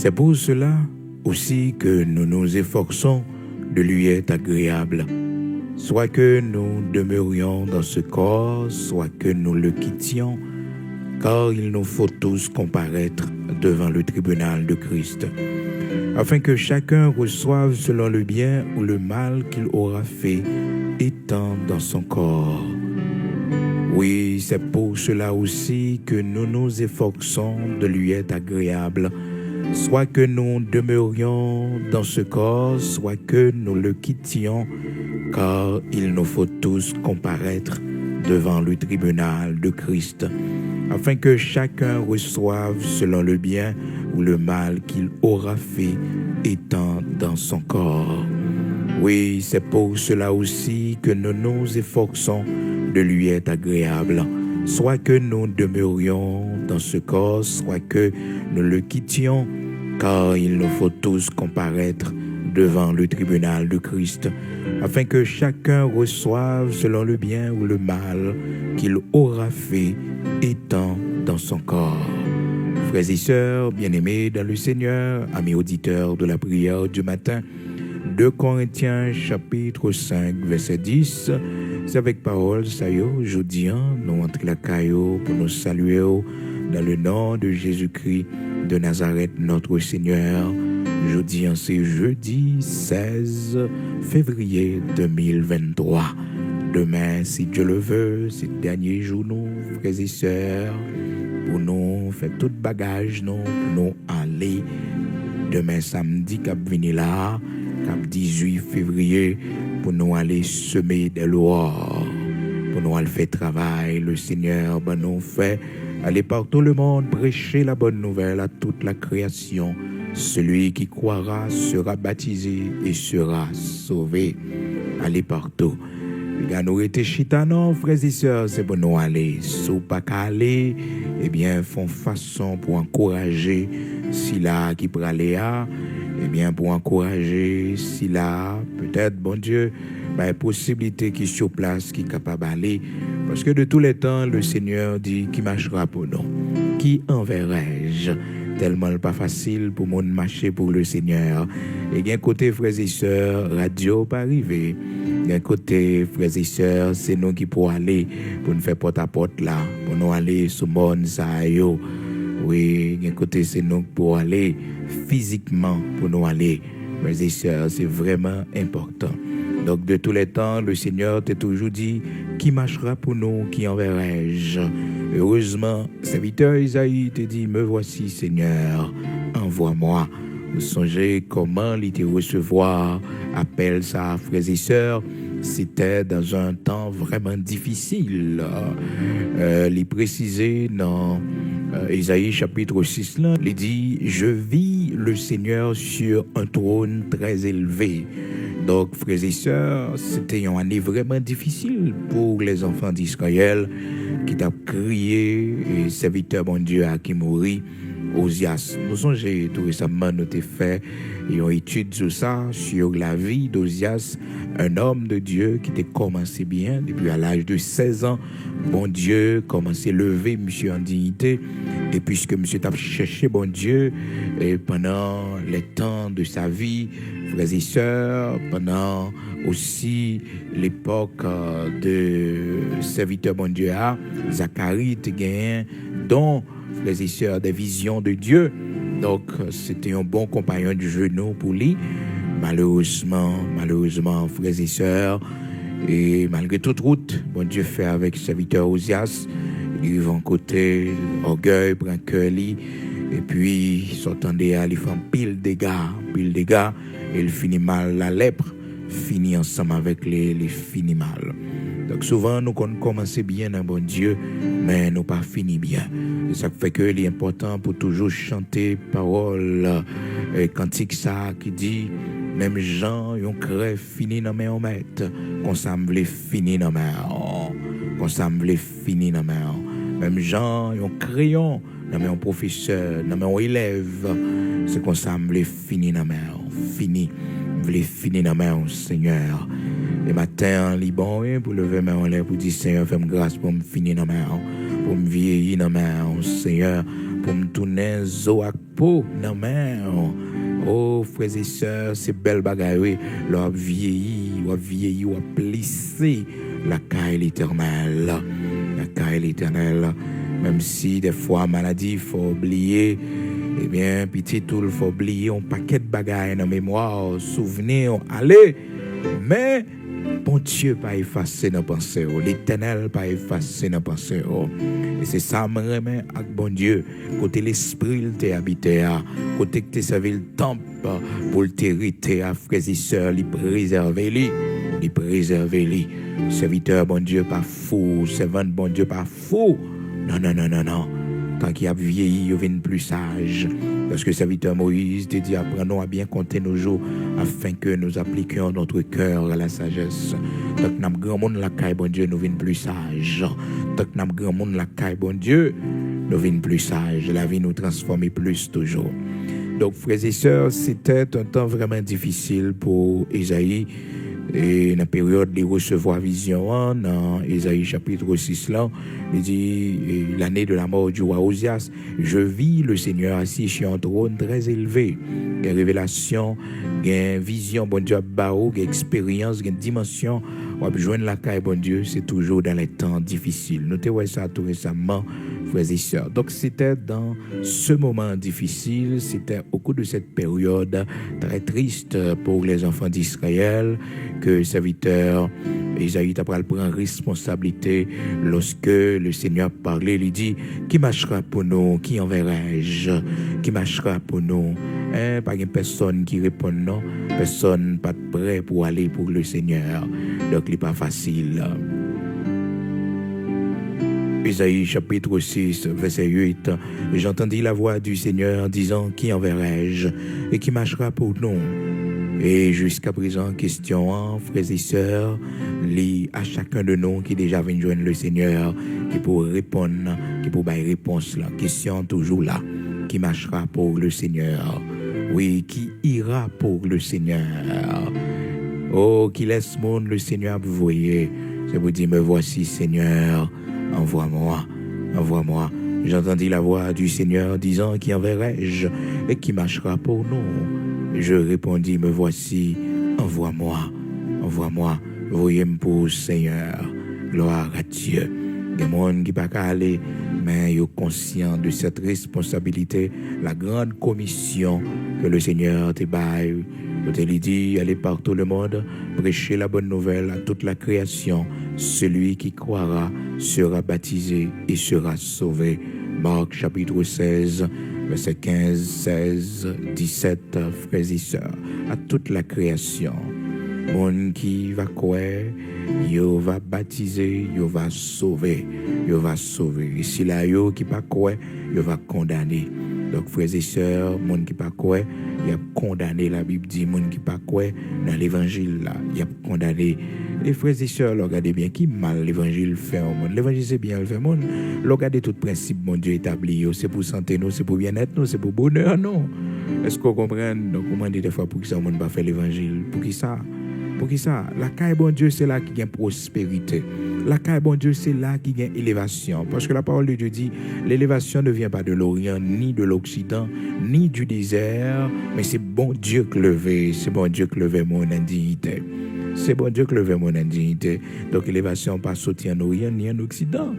C'est pour cela aussi que nous nous efforçons de lui être agréable, soit que nous demeurions dans ce corps, soit que nous le quittions, car il nous faut tous comparaître devant le tribunal de Christ, afin que chacun reçoive selon le bien ou le mal qu'il aura fait, étant dans son corps. Oui, c'est pour cela aussi que nous nous efforçons de lui être agréable, soit que nous demeurions dans ce corps, soit que nous le quittions, car il nous faut tous comparaître devant le tribunal de Christ, afin que chacun reçoive selon le bien ou le mal qu'il aura fait, étant dans son corps. Oui, c'est pour cela aussi que nous nous efforçons de lui être agréable, soit que nous demeurions dans ce corps, soit que nous le quittions, car il nous faut tous comparaître devant le tribunal de Christ, afin que chacun reçoive selon le bien ou le mal qu'il aura fait, étant dans son corps. Frères et sœurs, bien-aimés dans le Seigneur, amis auditeurs de la prière du matin, 2 Corinthiens chapitre 5, verset 10, c'est avec parole, ça y est, aujourd'hui, nous entrons la caillou pour nous saluer dans le nom de Jésus-Christ de Nazareth, notre Seigneur. Aujourd'hui, c'est jeudi 16 février 2023. Demain, si Dieu le veut, c'est le dernier jour, nous, frères et sœurs, pour nous faire tout bagage, nous, pour nous aller. Demain, samedi, cap venir là, cap 18 février, pour nous aller semer des lois, pour nous aller faire travail. Le Seigneur, ben, nous fait aller par tout le monde, prêcher la bonne nouvelle à toute la création. Celui qui croira sera baptisé et sera sauvé. Allez partout. Nous étions chitanos, frères et sœurs, c'est pour nous aller. Si vous pas qu'à aller, eh bien, font façon pour encourager si là qui peut aller à, eh bien, pour encourager si là, peut-être, bon Dieu, bah, possibilité qui sur place, qui est capable d'aller. Parce que de tous les temps, le Seigneur dit qui marchera pour nous. Qui enverrai-je? Tellement pas facile pour mon marcher pour le Seigneur. Et bien côté frères et sœurs, radio pas arrivé. Bien côté frères et sœurs, c'est nous qui pour aller pour nous faire porte à porte là, pour nous aller sur monde ça yo. Oui, bien côté c'est nous pour aller physiquement pour nous aller. Frères et sœurs, c'est vraiment important. Donc de tous les temps, le Seigneur t'a toujours dit qui marchera pour nous, qui enverrai-je. Heureusement, serviteur Isaïe te dit, me voici Seigneur, envoie-moi. Vous songez comment il te recevoir, appelle ça, frères et sœurs, c'était dans un temps vraiment difficile. Il précisait dans Isaïe chapitre 6, là, il dit, je vis le Seigneur sur un trône très élevé. Donc, frères et sœurs, c'était une année vraiment difficile pour les enfants d'Israël qui t'a crié et serviteur bon Dieu à qui mourit. Osias, nous songez tout récemment nous t'ai fait une étude sur ça, sur la vie d'Osias, un homme de Dieu qui t'a commencé bien depuis à l'âge de 16 ans. Bon Dieu commençait à lever monsieur en dignité et puisque monsieur t'a cherché bon Dieu et pendant les temps de sa vie, frères et sœurs, pendant aussi l'époque de serviteur bon Dieu à Zacharie te gagné dont frères et sœurs des visions de Dieu. Donc c'était un bon compagnon du genou pour lui. Malheureusement, frères et sœurs, et malgré toute route, bon Dieu fait avec serviteur Osias, ils vont côté orgueil, brancœur, et puis s'entendait à lui faire pile dégâts, et il finit mal, la lèpre finit ensemble avec les finit mal. Donc souvent nous commençons bien dans bon Dieu, mais nous pas fini bien. Et ça fait que il est important pour toujours chanter parole cantique ça qui dit même Jean yon crève fini dans mes maître, qu'on semble fini dans mes qu'on semble fini dans mes même Jean yon crayon dans mes professeur, dans mes élèves, c'est qu'on semble fini dans mes fini voulez finir dans mes Seigneur. Le matin, il est bon pour lever mes mains en l'air pour dire Seigneur, fais-moi grâce pour me finir dans mes pour me vieillir dans mes Seigneur, pour me tourner zo ak po nan men. Oh, frères et sœurs, c'est belle bagaille, oui. L'on vieilli, ou plissé la caille l'éternel. La caille l'éternel. Même si des fois, maladie, il faut oublier. Eh bien, petit tout, il faut oublier un paquet de bagailles dans mémoire, souvenir, allez. Mais, bon Dieu, pas effacer nos pensées. L'éternel, pas effacer nos pensées. Et c'est ça, me remet avec bon Dieu. Côté l'esprit, il t'a habité. Côté que tu servi le temple pour t'hériter, frères et sœurs, il préserver lui. Il préserver lui. Serviteur, bon Dieu, pas fou. Servant, bon Dieu, pas fou. Non, non, non, non, non. Tant qu'il a vieilli, il vient plus sage. Parce que serviteur Moïse te dit, apprenons à bien compter nos jours afin que nous appliquions notre cœur à la sagesse. Tant que nous grand monde la caille, bon Dieu, nous venons plus sage. Tant que nous grand monde la caille, bon Dieu, nous venons plus sage. La vie nous transforme plus toujours. Donc, frères et sœurs, c'était un temps vraiment difficile pour Ésaïe. Et dans la période de recevoir vision, dans Ésaïe chapitre 6, là, il dit, l'année de la mort du roi Osias, je vis le Seigneur assis sur un trône très élevé. Il y a révélation, il y a vision, bon Dieu, il y a expérience, il y a dimension. On va joindre la caille, bon Dieu, c'est toujours dans les temps difficiles. Notez ça tout récemment, frères et sœurs. Donc, c'était dans ce moment difficile, c'était au cours de cette période très triste pour les enfants d'Israël que le serviteur Ésaïe a pris responsabilité lorsque le Seigneur parlait, il dit, qui marchera pour nous, qui enverrai-je, qui marchera pour nous. Pas une personne qui répond non, personne pas prêt pour aller pour le Seigneur. Donc, il n'est pas facile. Ésaïe chapitre 6, verset 8. J'entendis la voix du Seigneur disant, qui enverrai-je et qui marchera pour nous. Et jusqu'à présent, question, frères et sœurs, à chacun de nous qui déjà vient joindre le Seigneur, qui pour répondre, qui pour bailler réponse là. Question toujours là, qui marchera pour le Seigneur. Oui, qui ira pour le Seigneur. Oh, qui laisse monde le Seigneur vous voyez. C'est vous dire, me voici Seigneur, envoie-moi, envoie-moi. J'entendis la voix du Seigneur disant, qui enverrai-je et qui marchera pour nous. Je répondis, me voici, envoie-moi, envoie-moi, voyez-moi pour Seigneur. Gloire à Dieu. Des gens qui ne peuvent pas aller, mais ils sont conscients de cette responsabilité, la grande commission que le Seigneur te baille. Il te dit, allez par tout le monde, prêcher la bonne nouvelle à toute la création. Celui qui croira sera baptisé et sera sauvé. Marc chapitre 16, verset 15, 16, 17, frères et sœurs, à toute la création. Monde qui va croire, il va baptiser, il va sauver, il va sauver. Et si là, il qui pas croire, il va condamner. Donc, frères et sœurs, monde qui pas croire, il a condamné. La Bible dit, monde qui pas croire, dans l'évangile là, il a condamné. Les frères et sœurs, regardez bien qui mal l'évangile fait au monde. L'évangile c'est bien le fait au monde. Regardez tout principe mon Dieu établi. C'est pour santé nous, c'est pour bien-être nous, c'est pour bonheur non. Est-ce qu'on comprend? Donc comment dit des fois pour qui ça monde pas faire l'évangile? Pour qui ça? Pour qui ça? La caille bon Dieu c'est là qui gagne prospérité. La caille bon Dieu c'est là qui gagne élévation. Parce que la parole de Dieu dit, l'élévation ne vient pas de l'Orient, ni de l'Occident, ni du désert, mais c'est bon Dieu que levé, c'est bon Dieu que levé mon indignité. C'est bon Dieu que levé mon indignité. Donc l'élévation pas sorti en Orient ni en Occident.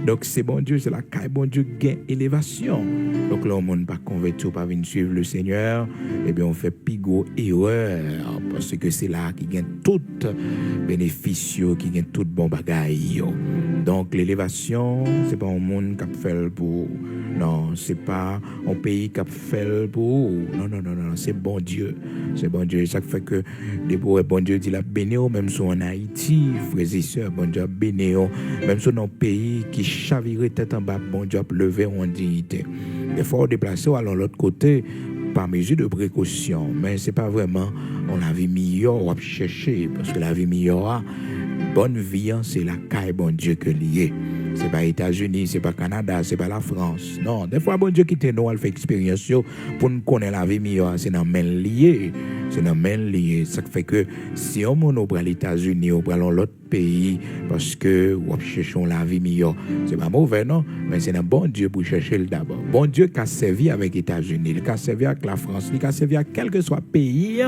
Donc c'est bon Dieu, c'est la caille bon Dieu gagne élévation. Donc là, on ne pas converti, pas venir suivre le Seigneur, eh bien on fait pigo erreur. Parce que c'est là qui gagne tout bénéfice, qui gagne tout bon bagaille. Donc l'élévation, c'est pas un monde qui a fait pour. Non, c'est pas un pays qui a fait pour. Non, non, non, non, c'est bon Dieu. C'est bon Dieu. Ça fait que des bon Dieu dit la bénéo, même si en Haïti, frères et sœurs, bon Dieu bénéo, même si dans un pays qui chavirait tête en bas, bon Dieu levé en dignité. Des fois, on déplace à l'autre côté par mesure de précaution, mais c'est pas vraiment on la vie meilleure, on va chercher, parce que la vie meilleure, bonne vie, c'est la caille bon Dieu que lié. C'est c'est pas États-Unis, c'est pas Canada, c'est pas la France. Non, des fois bon Dieu qui nous elle fait expérience pour nous connaître la vie meilleure, c'est dans main lié. C'est dans main lié. Ça fait que si on prend les États-Unis, on prend l'autre pays parce que on cherche la vie meilleure, c'est pas mauvais non, mais c'est un bon Dieu pour chercher le d'abord. Bon Dieu qui a servi avec les États-Unis, qui a servi avec la France, qui a servi avec quel que soit pays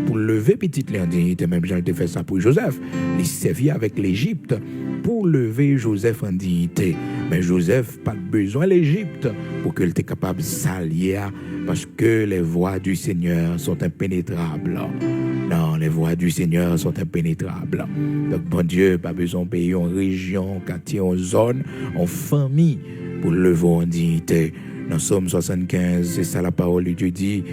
pour lever petite dignité. Même Jean a fait ça pour Joseph. Il servi avec l'Égypte pour lever Joseph en dignité. Mais Joseph pas besoin de l'Égypte pour qu'il était capable de s'allier parce que les voies du Seigneur sont impénétrables. Non, les voies du Seigneur sont impénétrables. Donc, bon Dieu, pas besoin de pays, en région, en quartier, en zone, en famille pour lever en dignité. Dans Somme 75, c'est ça la parole de Dieu dit,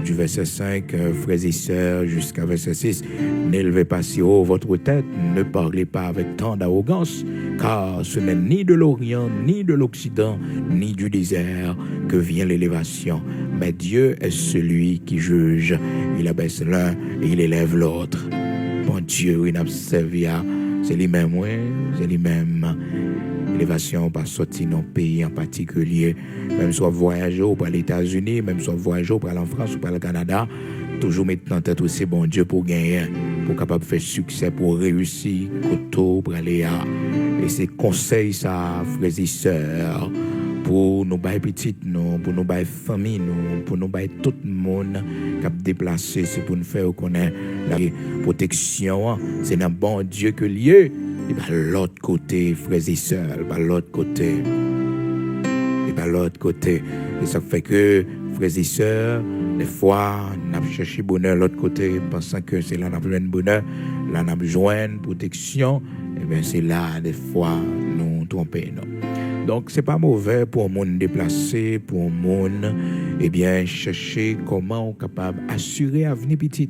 du verset 5, frères et sœurs, jusqu'à verset 6, n'élevez pas si haut votre tête, ne parlez pas avec tant d'arrogance, car ce n'est ni de l'Orient, ni de l'Occident, ni du désert que vient l'élévation. Mais Dieu est celui qui juge. Il abaisse l'un et il élève l'autre. Bon Dieu, il n'a pas servi à, c'est lui-même, oui, c'est lui-même. L'élévation pas sortir dans un pays en particulier, même soit voyager pour les États-Unis, même soit voyager pour aller en France ou pour le Canada, toujours mettre en tête aussi bon Dieu pour gagner, pour capable faire succès, pour réussir, pour aller à. Et c'est conseil ça, frères et sœurs, pour nos bails petites, pour nos bails familles, pour nos bails tout le monde qui a déplacé, c'est pour nous faire connaître la protection, c'est dans bon Dieu que lié. Et bien l'autre côté, frères et sœurs, par l'autre côté. Et par l'autre côté. Et ça fait que, frères et sœurs, des fois, on a cherché bonheur de l'autre côté, pensant que c'est là qu'on a besoin de bonheur, là on a besoin de protection. Et bien c'est là, des fois, nous trompons. Donc, c'est pas mauvais pour un monde déplacé, pour un monde, eh bien, chercher comment on est capable d'assurer l'avenir petit.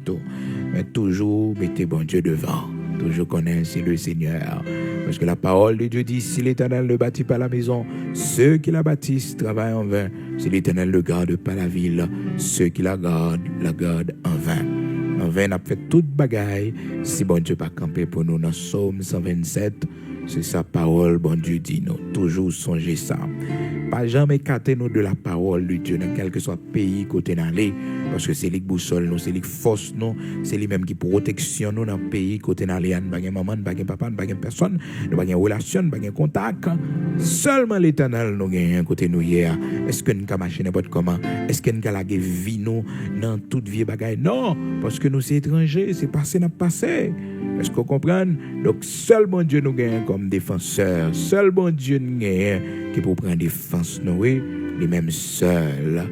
Mais toujours, mettez bon Dieu devant. Toujours connaissez le Seigneur. Parce que la parole de Dieu dit, si l'Éternel ne bâtit pas la maison, ceux qui la bâtissent travaillent en vain. Si l'Éternel ne garde pas la ville, ceux qui la gardent en vain. En vain, on a fait toute bagaille. Si bon Dieu pas campé pour nous dans Psaume 127, c'est sa parole, bon Dieu dit, nous toujours songer ça. Pas jamais écarter nous de la parole de Dieu dans quel que soit pays côté d'aller, parce que c'est lui qui boussole nous, c'est lui qui force nous, c'est lui même qui protection nous dans le pays côté d'aller. Nous n'avons pas maman, nous n'avons pas papa, nous n'avons pas personne, nous n'avons pas relation, nous n'avons pas contact. Seulement l'Éternel nous gagne côté nous hier. Est-ce que nous avons marché n'importe comment? Est-ce que nous avons la vie nous dans toute vie bagaille? Non, parce que nous sommes étrangers, c'est passé, n'a passé. Est-ce qu'on comprend? Donc, seul bon Dieu nous gagne comme défenseur. Seul bon Dieu nous gagne qui pour prendre défense nous, les mêmes seuls.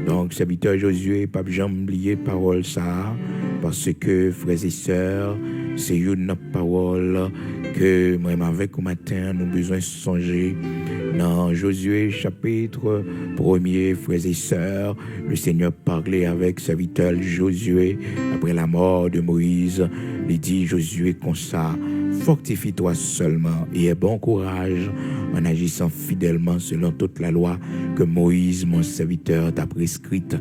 Donc, serviteur Josué, pas jamais oublier parole ça, parce que, frères et sœurs, c'est une parole que moi avec au matin, nous besoin de songer. Dans Josué chapitre 1er, frères et sœurs, le Seigneur parlait avec serviteur Josué après la mort de Moïse. Il dit Josué comme ça, fortifie-toi seulement et aie bon courage en agissant fidèlement selon toute la loi que Moïse, mon serviteur, t'a prescrite.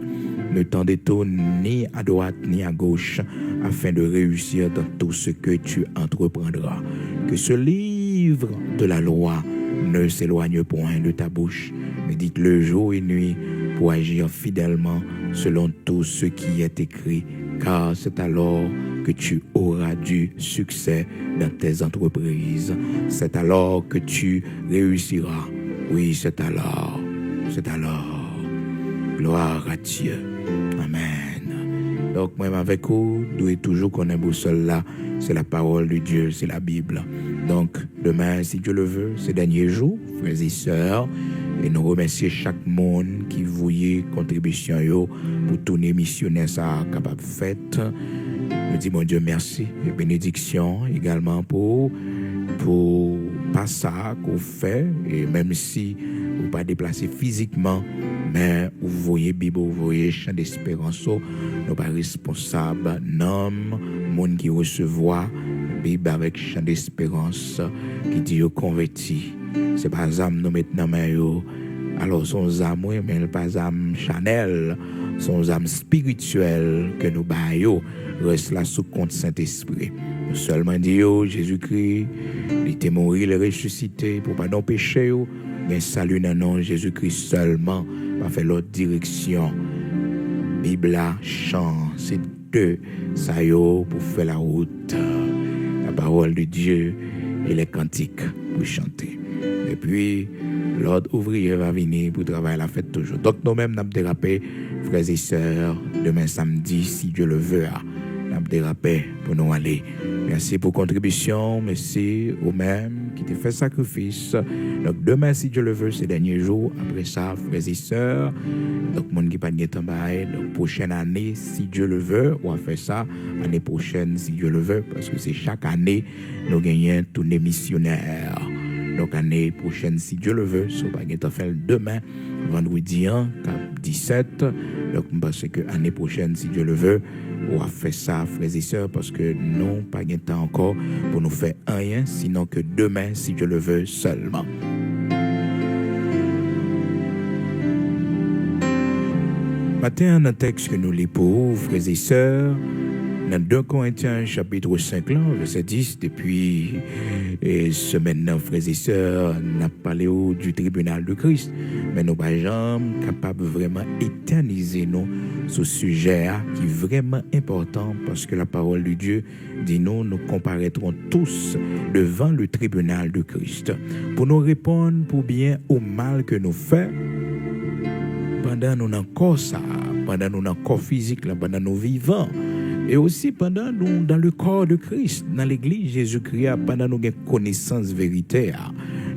Ne t'en détourne ni à droite ni à gauche afin de réussir dans tout ce que tu entreprendras. Que ce livre de la loi ne s'éloigne point de ta bouche, mais dites-le jour et nuit pour agir fidèlement selon tout ce qui est écrit, car c'est alors que tu auras du succès dans tes entreprises. C'est alors que tu réussiras. Oui, c'est alors. Gloire à Dieu. Amen. Donc, moi, avec vous, doit toujours connaître boussole là. C'est la parole de Dieu, c'est la Bible. Donc, demain, si Dieu le veut, c'est dernier jour, frères et sœurs, et nous remercions chaque monde qui voyait contribution yo pour tourner missionnaire ça capable fait. Nous disons mon Dieu merci et bénédiction également pour pas ça qu'on fait, et même si vous pas déplacé physiquement, mais vous voyez Bible, vous voyez champ d'espérance, nous pas responsables, non, monde qui recevoir Bible avec champ d'espérance qui dit converti. C'est pas âme nous maintenant mais alors son âme mais pas âme Chanel son âme spirituelle que nous baillons, reste là sous compte Saint-Esprit. Nous seulement dire, Jésus-Christ, il était mort, il est ressuscité pour pas nos péchés, mais salut dans nom Jésus-Christ seulement, va faire l'autre direction. Bible, chant, c'est deux, ça y est, pour faire la route. La parole de Dieu et les cantiques pour chanter. Et puis, l'ordre ouvrier va venir pour travailler la fête toujours. Donc, nous-mêmes, nous avons dérapé, frères et sœurs, demain samedi, si Dieu le veut, nous avons dérapé pour nous aller. Merci pour contribution, merci aux mêmes qui t'ont fait sacrifice. Donc, demain, si Dieu le veut, c'est le dernier jour. Après ça, frères et sœurs, donc, monde qui pas de temps bail. Donc, prochaine année, si Dieu le veut, on va faire ça. Année prochaine, si Dieu le veut, parce que c'est chaque année, nous gagnons tous les missionnaires. Donc, année prochaine, si Dieu le veut, si on va pas faire demain, vendredi 17. Donc, je pense que l'année prochaine, si Dieu le veut, on va faire ça, frères et sœurs, parce que nous, pas de temps encore pour nous faire rien, sinon que demain, si Dieu le veut, seulement. Matin, un texte que nous lisons, frères et sœurs, dans 2 Corinthiens, chapitre 5, verset 10, depuis semaine, frères et sœurs, nous avons parlé du tribunal de Christ, mais nous ne sommes pas capables vraiment éterniser nous ce sujet qui est vraiment important parce que la parole de Dieu dit nous comparaîtrons tous devant le tribunal de Christ pour nous répondre pour bien au mal que nous faisons pendant nous dans corps ça, pendant nous dans corps physique, pendant nous vivants. Et aussi pendant nous dans le corps de Christ, dans l'église Jésus-Christ, pendant nous avons connaissance vérité.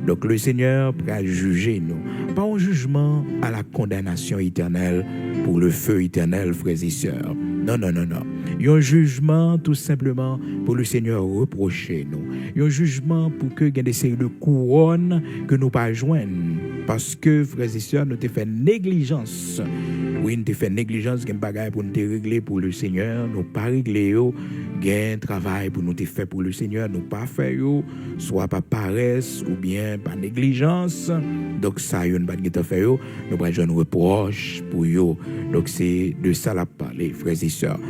Donc le Seigneur va juger nous. Pas un jugement à la condamnation éternelle pour le feu éternel, frères et sœurs. Non. Il y a un jugement tout simplement pour le Seigneur reprocher nous. Il y a un jugement pour que il y ait des séries de couronnes que nous pas joindre. Parce que, frères et sœurs, nous avons fait négligence. Oui, nous avons fait négligence, nous avons pour nous régler pour le Seigneur, nous pas régler, nous avons travail pour nous faire pour le Seigneur, nous pas fait, soit par paresse ou bien par négligence. Donc, ça, nous pas fait, nous pas jouer un reproche pour eux. Donc, c'est de ça la parler, frères et sœurs.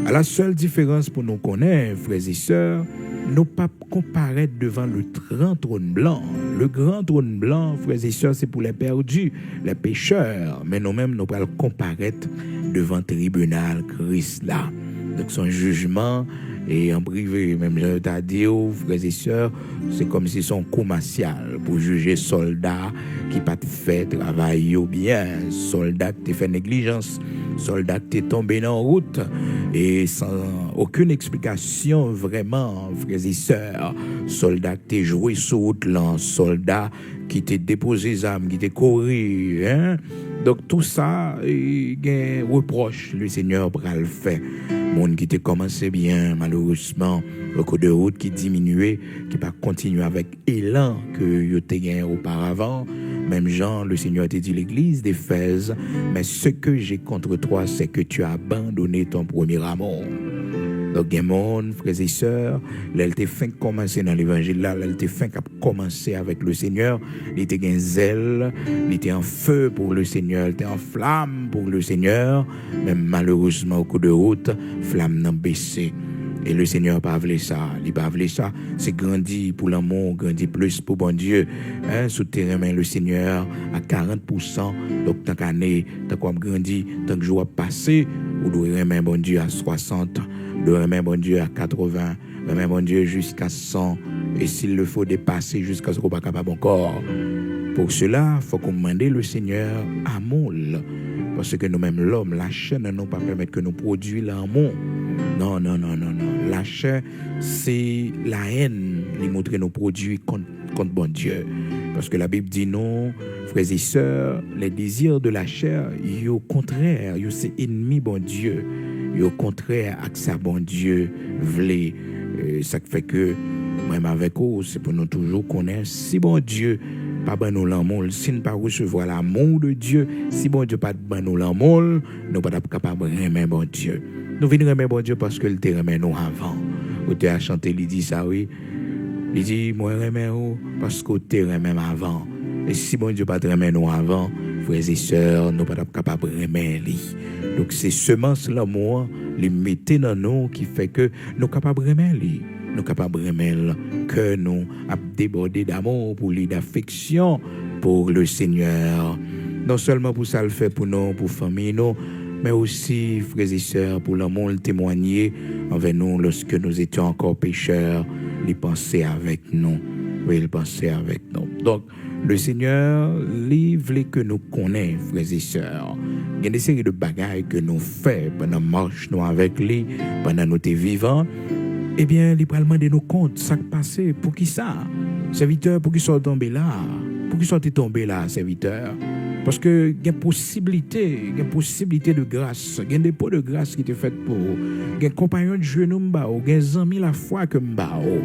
À la seule différence pour nous connaître, frères et sœurs, nous pas comparaître devant le grand trône blanc. Le grand trône blanc, frères et sœurs, c'est pour les perdus, les pécheurs. Mais nous-mêmes, nous pas comparaître devant le tribunal Christ là. Donc son jugement, et en privé, même je t'ai dit, frères et sœurs, c'est comme si son commercial pour juger soldats qui pas fait travail bien, soldats qui fait négligence, soldats qui est tombé dans la route et sans aucune explication vraiment, frères et sœurs, soldats qui t'est joué sur route là, soldats qui t'est déposé les armes, qui t'est couru, hein. Donc tout ça, il y a un reproche, le Seigneur va le faire. Monde qui t'a commencé bien, malheureusement, le cours de route qui diminuait, qui pas continuer avec élan que il t'a gagné auparavant. Même Jean, le Seigneur t'a dit l'église d'Éphèse, mais ce que j'ai contre toi, c'est que tu as abandonné ton premier amour. Donc, il y a monde, frères et sœurs, là, elle t'a fait commencer dans l'évangile, là, elle t'a fait commencer avec le Seigneur, il était un zèle, il était en feu pour le Seigneur, il était en flamme pour le Seigneur, mais malheureusement, au cours de route, flamme n'a baissé. Et le Seigneur n'a pas voulu ça, il n'a pas voulu ça, c'est grandi pour l'amour, grandi plus pour bon Dieu. Hein, sous terrain, le Seigneur à 40%, donc tant qu'année, tant qu'on grandit, tant que jour a passé, ou doit aimer bon Dieu à 60, doit aimer bon Dieu à 80, aimer bon Dieu jusqu'à 100, et s'il le faut dépasser jusqu'à ce qu'on ne soit pas capable encore. Pour cela, il faut qu'on demande le Seigneur amour. Parce que nous-mêmes, l'homme, la chair ne nous pas permettre que nous produisions l'amour. Non. La chair, c'est la haine qui montre nos produits contre bon Dieu. Parce que la Bible dit non, frères et sœurs, les désirs de la chair, ils au contraire, ils c'est ennemi bon Dieu. Ils au contraire, avec ça bon Dieu voulait. Ça fait que, même avec eux, c'est pour nous toujours connaître si bon Dieu pas ban nous l'amour, si nous pas recevoir l'amour de Dieu, si bon Dieu pas ban nous l'amour, nous pas capable de aimer bon Dieu. Nous venons aimer bon Dieu parce que il te remet nous avant. Ou te a chanté, il dit ça, oui. Il dit, moi, remet parce que te remet avant. Et si bon Dieu pas te remet nous avant, frères et sœurs, nous ne sommes pas capables de remettre. Donc c'est semence l'amour, les mettez dans nous qui fait que nous sommes capables de remettre. Nous sommes capables de remettre que nous avons débordé d'amour pour lui, d'affection pour le Seigneur. Non seulement pour ça le fait pour nous, pour famille nous, mais aussi, frères et sœurs, pour l'amour le témoigner envers nous lorsque nous étions encore pécheurs, les penser avec nous. Oui, il pensait avec nous. Donc, le Seigneur livre que nous connaissons, frères et sœurs. Il y a des séries de bagailles que nous faisons pendant la marche nous avec lui, pendant nous étions vivants. Eh bien, il va demander nos comptes, ça qui passé. Pour qui ça? Serviteur, pour qui sont tombés là? Pour qui sont tombés là, serviteur? Parce que il y a possibilité de grâce, il y a un dépôt de grâce qui était fait pour vous. Il y a un compagnon de jeu nous m'bao, il y a des amis la foi que m'bao.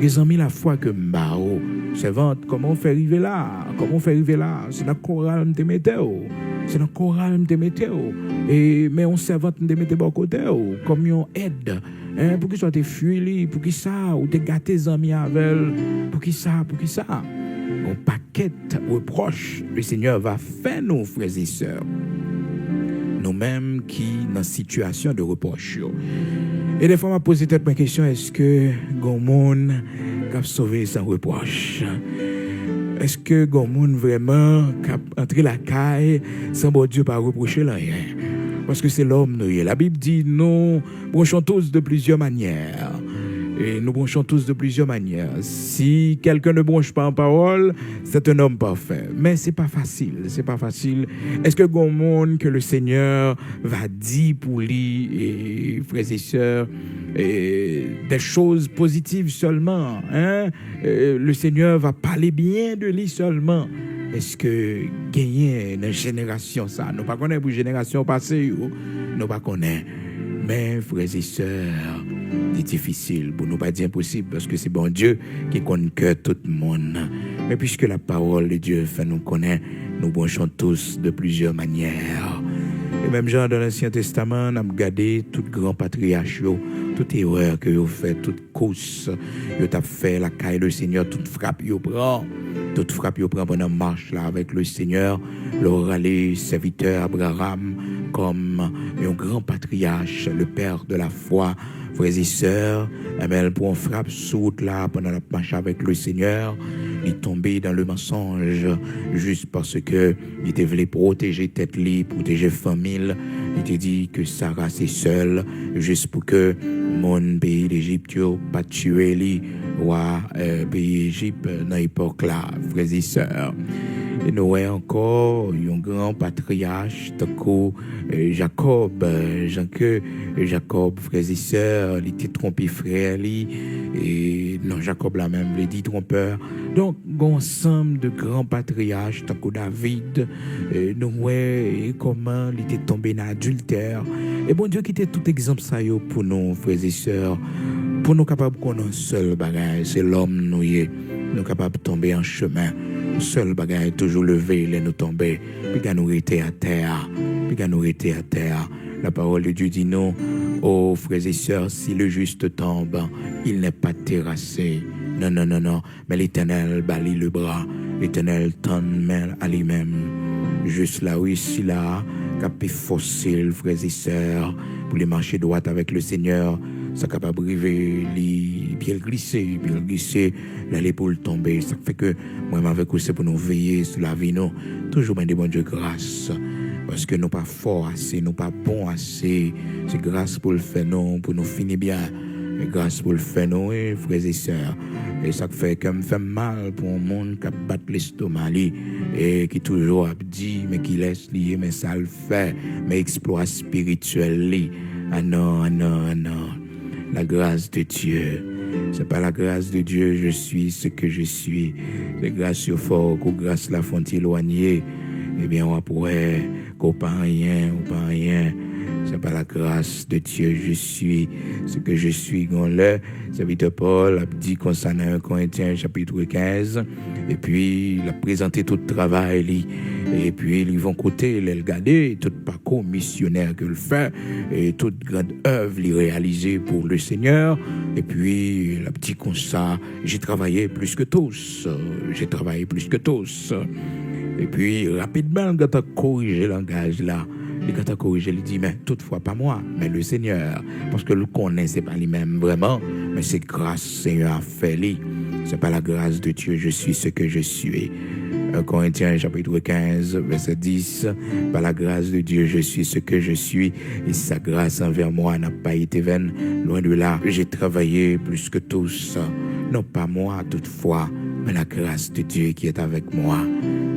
Les amis la foi que m'bao. Servante, comment on fait arriver là? Comment on fait arriver là? C'est dans le choral m'te mettez-vous. C'est dans le choral m'te mettez-vous. Et mais on servante m'te mettez bon côté comme on aide. Hein, pour qu'ils soient fuis, pour qu'ils ça ou te gâter les amis avec, pour qu'ils ça. Un paquet reproche, le Seigneur va faire nous, frères et sœurs. Nous-mêmes qui dans situation de reproche. Et des fois, on m'a posé cette question, est-ce que Gomoun a sauvé sans reproche? Est-ce que Gomoun vraiment a entré la caille sans bon Dieu pas reprocher rien? Parce que c'est l'homme, nous. La Bible dit, nous branchons tous de plusieurs manières. Et nous branchons tous de plusieurs manières. Si quelqu'un ne branche pas en parole, c'est un homme parfait. Mais c'est pas facile. Est-ce que grand monde que le Seigneur va dire pour lui, et frères et sœurs, des choses positives seulement, hein? Le Seigneur va parler bien de lui seulement. Est-ce que gagner une génération ça? Nous pas connaître pour génération passée, nous pas connaître. Mais frères et sœurs, c'est difficile pour nous pas dire impossible parce que c'est bon Dieu qui connaît que tout le monde. Mais puisque la parole de Dieu fait nous connaître, nous branchons tous de plusieurs manières. Et même genre dans l'Ancien Testament, on a regardé tout grand patriarche, toute erreur que vous fait, toute course, vous avez fait la caille du Seigneur, toute frappe vous prend pendant la marche là avec le Seigneur, leur râler serviteur Abraham comme un grand patriarche, le père de la foi. Frères et sœurs, elle pour frappe sous là pendant la marche avec le Seigneur, il tombait dans le mensonge juste parce que il était voulu protéger tête li, protéger famille. Il était dit que Sarah c'est seule juste pour que mon pays d'Égypte pas tuer li roi pays Égypte dans l'époque là, frères et sœurs. Et nous avons encore un grand patriarche, Jacob, Jacob, frères et sœurs, il était trompé frère, et non, Jacob là même, il dit trompeur. Donc, un ensemble de grands patriarches, tant que David, nous voyons comment il était tombé dans l'adultère. Et bon Dieu, qui était tout exemple ça pour nous, frères et sœurs, pour nous capables de connaître un seul bagage, c'est l'homme nous capables de tomber en chemin. Seul bagage toujours levé, les nous tomber, puis qu'à nous rester à terre, La parole de Dieu dit non, oh frères et sœurs, si le juste tombe, il n'est pas terrassé. Non, mais l'Éternel balie le bras, l'Éternel tend main à lui-même. Juste là, oui, si là, capé fossile, frères et sœurs, pour les marcher droit avec le Seigneur, ça capable de briver, bien glisser, l'épaule tomber. Ça fait que moi, avec vous, c'est pour nous veiller sur la vie, nous. Toujours bien des bons Dieu grâce. Parce que nous pas forts assez, nous pas bons assez. C'est grâce pour le faire, nous, pour nous finir bien. Et grâce pour le faire, nous, frères et sœurs. Et ça fait que me fait mal pour un monde qui bat l'estomac, et qui toujours a dit, mais qui laisse lier, mais ça le fait, mais exploit spirituel, Ah non. La grâce de Dieu. C'est pas la grâce de Dieu, je suis ce que je suis. C'est grâce au fort, qu'au grâce la font éloigner. Eh bien, on pourrait qu'on pas rien, ou pas rien. C'est pas la grâce de Dieu, je suis ce que je suis. Le serviteur Paul a dit concernant 1 Corinthiens chapitre 15, et puis il a présenté tout le travail, et puis ils vont côté, ils regarder tout parcours missionnaire qu'il fait, et toute grande œuvre il réalisée pour le Seigneur, et puis il a dit comme ça, j'ai travaillé plus que tous. Et puis, rapidement, quand on corrige le langage là, et quand on corrige, il dit, mais toutefois pas moi, mais le Seigneur. Parce que le connaît, c'est pas lui-même vraiment, mais c'est grâce Seigneur a fait lui. C'est pas la grâce de Dieu, je suis ce que je suis. 1 Corinthiens chapitre 15, verset 10. Par la grâce de Dieu, je suis ce que je suis, et sa grâce envers moi n'a pas été vaine. Loin de là, j'ai travaillé plus que tous. Non pas moi toutefois, mais la grâce de Dieu qui est avec moi.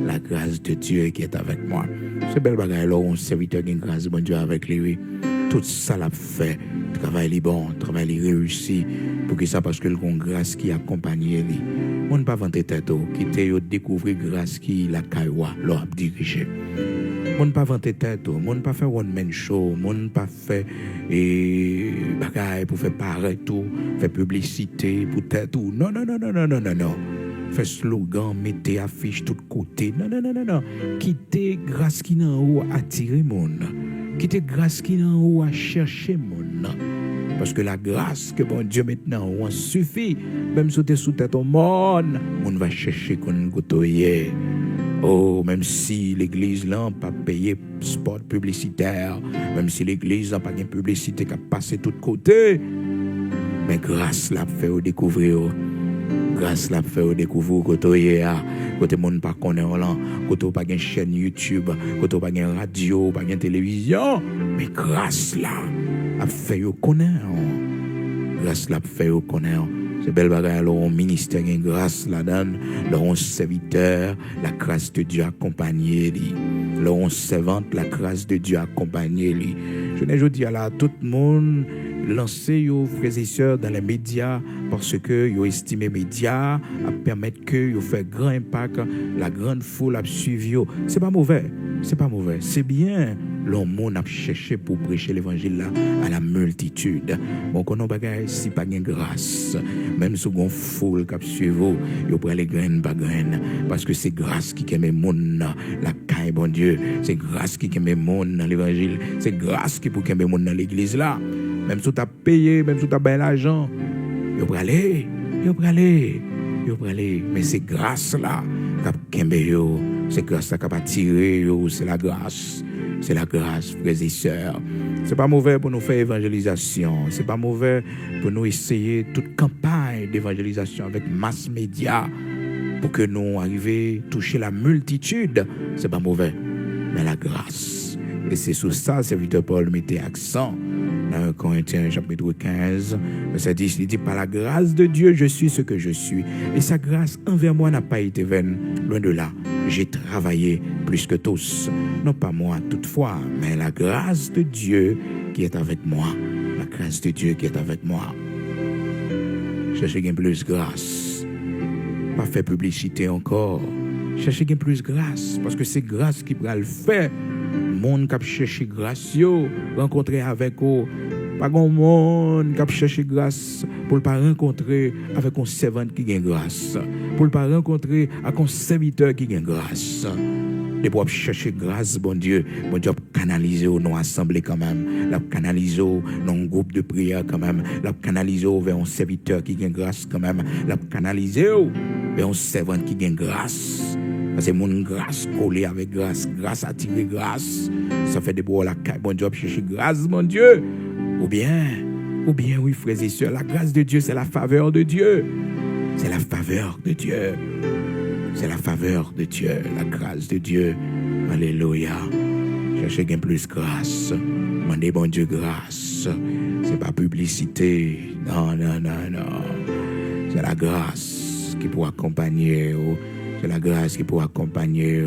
La grâce de Dieu qui est avec moi. C'est belle bagaille là, on serviteur qui grâce bon Dieu avec lui. Tout ça l'a fait. Travail est bon, travail est réussi. Pour que ça, parce que le grâce qui accompagne lui. On ne pas vanter tête, quitter découvrir grâce qui la caïwa, l'a dirigé. On ne pas vanter tête, on ne pas faire one man show, on ne pas faire bagaille pour faire paraître tout, faire publicité pour tête tout. Non. Fait slogan, mettez affiche tout côté. Non. Quittez grâce qui n'en haut attirer monde. Quittez grâce qui n'en haut à chercher monde. Parce que la grâce que bon Dieu maintenant on suffit. Même si tu es sous tête au monde, on va chercher qu'on goûtoye. Oh, même si l'église là n'a pas payé spot publicitaire, même si l'église n'a pas de publicité qui a passé de tous côtés, mais grâce l'a fait découvrir. Grâce l'a fait découvrir côté monde pas connaît là, côté pas une chaîne YouTube, côté pas une radio, pas une télévision, mais grâce là a fait connaître. Grâce l'a fait connaître. C'est belle bagaille alors ministère une grâce là donne, leur serviteur, la grâce de Dieu accompagné lui. Leur servante, la grâce de Dieu accompagné lui. Je dis à là tout le monde lancer vos frères et sœurs dans les médias parce que vous estimez les médias à permettre que vous fassiez grand impact, la grande foule a suivi. C'est pas mauvais, c'est bien. L'homme a cherché pour prêcher l'évangile là à la multitude. Bon, qu'on a bagaille si pas de grâce, même si on foule qui suivi, vous prenez les graines pas graines parce que c'est grâce qui aime monde la caille bon Dieu, c'est grâce qui aime monde dans l'évangile, c'est grâce qui pour aime monde dans l'église là. Même si tu as payé, même si tu as payé l'argent, vous prenez aller, mais c'est grâce là qui aime yo, c'est grâce là qui a attiré yo, c'est la grâce. C'est la grâce, frères et sœurs. C'est pas mauvais pour nous faire évangélisation. C'est pas mauvais pour nous essayer toute campagne d'évangélisation avec mass média pour que nous arrivions à toucher la multitude. C'est pas mauvais, mais la grâce. Et c'est sur ça, serviteur Paul mettait accent. Dans 1 Corinthiens chapitre 15, verset 10, il dit, par la grâce de Dieu, je suis ce que je suis. Et sa grâce envers moi n'a pas été vaine. Loin de là, j'ai travaillé plus que tous. Non pas moi toutefois, mais la grâce de Dieu qui est avec moi. La grâce de Dieu qui est avec moi. Cherchez bien plus grâce. Pas faire publicité encore. Cherchez bien plus grâce, parce que c'est grâce qui va le faire. Monde qui a cherché grâce, rencontrer avec eux. Pas grand monde qui a cherché grâce pour ne pas rencontrer avec un servant qui a grâce. Pour ne pas rencontrer avec un serviteur qui a grâce. Et pour chercher grâce, bon Dieu a canalisé nos assemblées quand même. L'a canalisé dans un groupe de prière quand même. L'a canalisé vers un serviteur qui a grâce quand même. L'a canalisé vers un servant qui a grâce. C'est mon grâce collée avec grâce, grâce attirée grâce. Ça fait des bois la caille, bon Dieu, chercher grâce, mon Dieu. Ou bien, oui, frères et sœurs, la grâce de Dieu, c'est la faveur de Dieu. C'est la faveur de Dieu. C'est la faveur de Dieu, la grâce de Dieu. Alléluia. Cherchez bien plus grâce. Demandez bon Dieu grâce. C'est pas publicité. Non. C'est la grâce qui peut accompagner. C'est la grâce qui peut accompagner.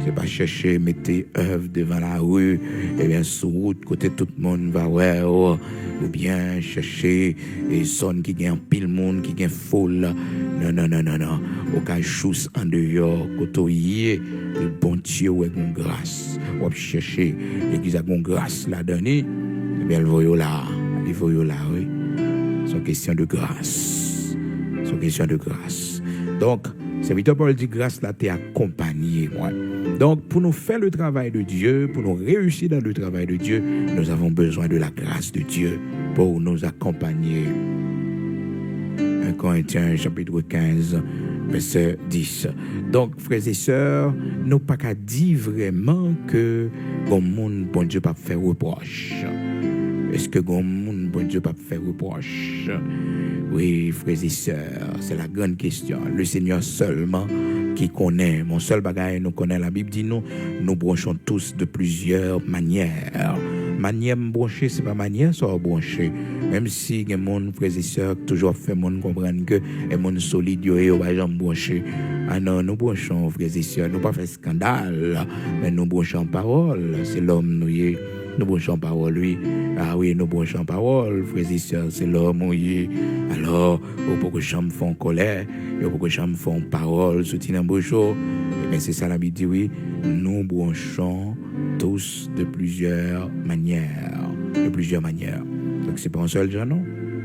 C'est pas chercher, mettez œuvre devant la rue, et bien sur route, côté tout le monde va ou bien chercher et sonne qui gagne pile monde, qui gagne foule. Non. Au cas chousse en dehors, côté le bon Dieu avec une grâce. On va chercher l'église avec une grâce la donner, et bien le voyons là, oui. C'est une question de grâce. Donc, serviteur Paul dit grâce là t'es accompagné moi. Donc pour nous faire le travail de Dieu, pour nous réussir dans le travail de Dieu, nous avons besoin de la grâce de Dieu pour nous accompagner. 1 Corinthiens chapitre 15 verset 10. Donc, frères et sœurs, nous pas qu'à dire vraiment que bon monde, bon Dieu, pas faire reproche. Est-ce que bon monde, bon Dieu, pas faire reproche? Oui, frères et sœurs, c'est la grande question. Le Seigneur seulement qui connaît. Mon seul bagage, nous connaît. La Bible dit nous branchons tous de plusieurs manières. Manière brancher, c'est pas manière, ça brancher. Même si les gens, frères et sœurs, toujours fait monde comprendre que les gens solides, ils ne pas brancher. Ah non, nous branchons, frères et sœurs, nous pas fait scandale, mais nous branchons parole. C'est l'homme, nous branchons parole, lui. Ah oui, nous branchons parole, frères et sœurs, c'est l'homme, oui. Alors, il faut que les gens font colère, il faut que les gens font parole, soutien en bouchon. Mais c'est ça la Bible dit, oui. Nous branchons tous de plusieurs manières. De plusieurs manières. Donc, c'est pas un seul genre, non?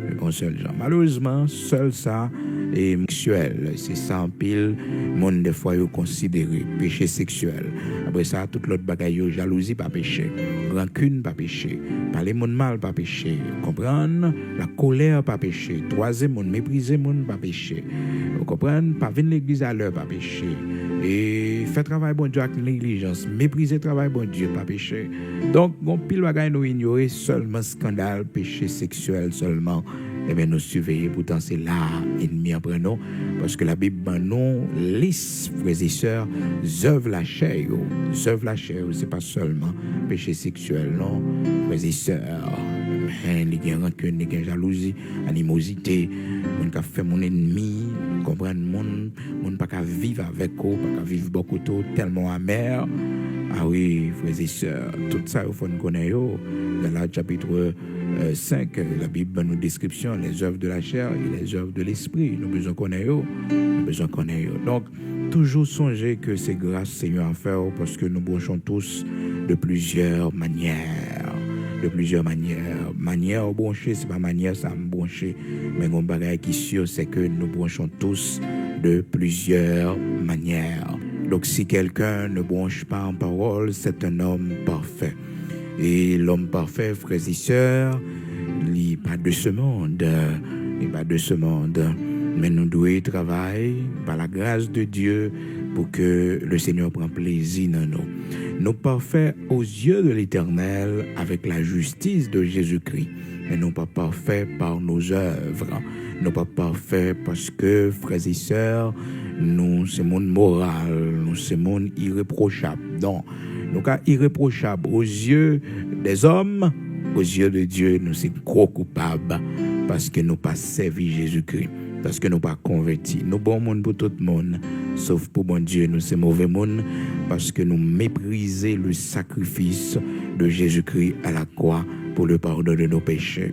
C'est pas un seul genre. Malheureusement, seul ça est sexuel. C'est ça en pile. Monde, des fois, est considéré péché sexuel. Après ça, toute l'autre bagaille, jalousie, pas péché. Rancune, pas péché. Parler monde mal, pas péché. Comprendre? La colère, pas péché. Troisième monde, mépriser monde, pas péché. Vous comprenez? Pas venir l'église à l'heure, pas péché. Et faire travail bon Dieu avec négligence, mépriser travail bon Dieu, pas péché. Donc, on pile bagaille nous ignorer seulement scandale, péché sexuel seulement. Eh bien, nous surveiller, pourtant c'est là, ennemi après nous, parce que la Bible, nous, lisse, frères et sœurs, œuvre la chair, c'est pas seulement péché sexuel, non, frères et sœurs. Il y a rancune, il y a jalousie, animosité, mon ka fait mon ennemi, comprendre mon pas qu'à vivre avec eux, pas qu'à vivre beaucoup trop, tellement amer. Ah oui, frères et sœurs, tout ça, il faut nous connaître. Dans le chapitre 5, la Bible nous description, les œuvres de la chair et les œuvres de l'esprit. Nous besoin connaître. Donc, toujours songer que c'est grâce Seigneur à faire parce que nous branchons tous de plusieurs manières. Manière brancher, c'est pas manière ça me brancher. Mais mon bagage qui est sûr, c'est que nous branchons tous de plusieurs manières. Donc si quelqu'un ne branche pas en parole, c'est un homme parfait. Et l'homme parfait, frères et sœurs, il n'est pas de ce monde. Mais nous devons travailler par la grâce de Dieu pour que le Seigneur prenne plaisir dans nous. Nous parfaits aux yeux de l'Éternel avec la justice de Jésus-Christ. Mais nous pas parfaits par nos œuvres. Nous pas parfaits parce que, frères et sœurs, nous, c'est monde moral, nous, c'est monde irréprochable. Donc, nous, sommes irréprochables aux yeux des hommes, aux yeux de Dieu, nous sommes gros coupables parce que nous pas servi Jésus-Christ. Parce que nous pas convertis. Nous bon monde pour tout le monde, sauf pour bon Dieu, nous c'est mauvais monde parce que nous méprisons le sacrifice de Jésus-Christ à la croix pour le pardon de nos péchés.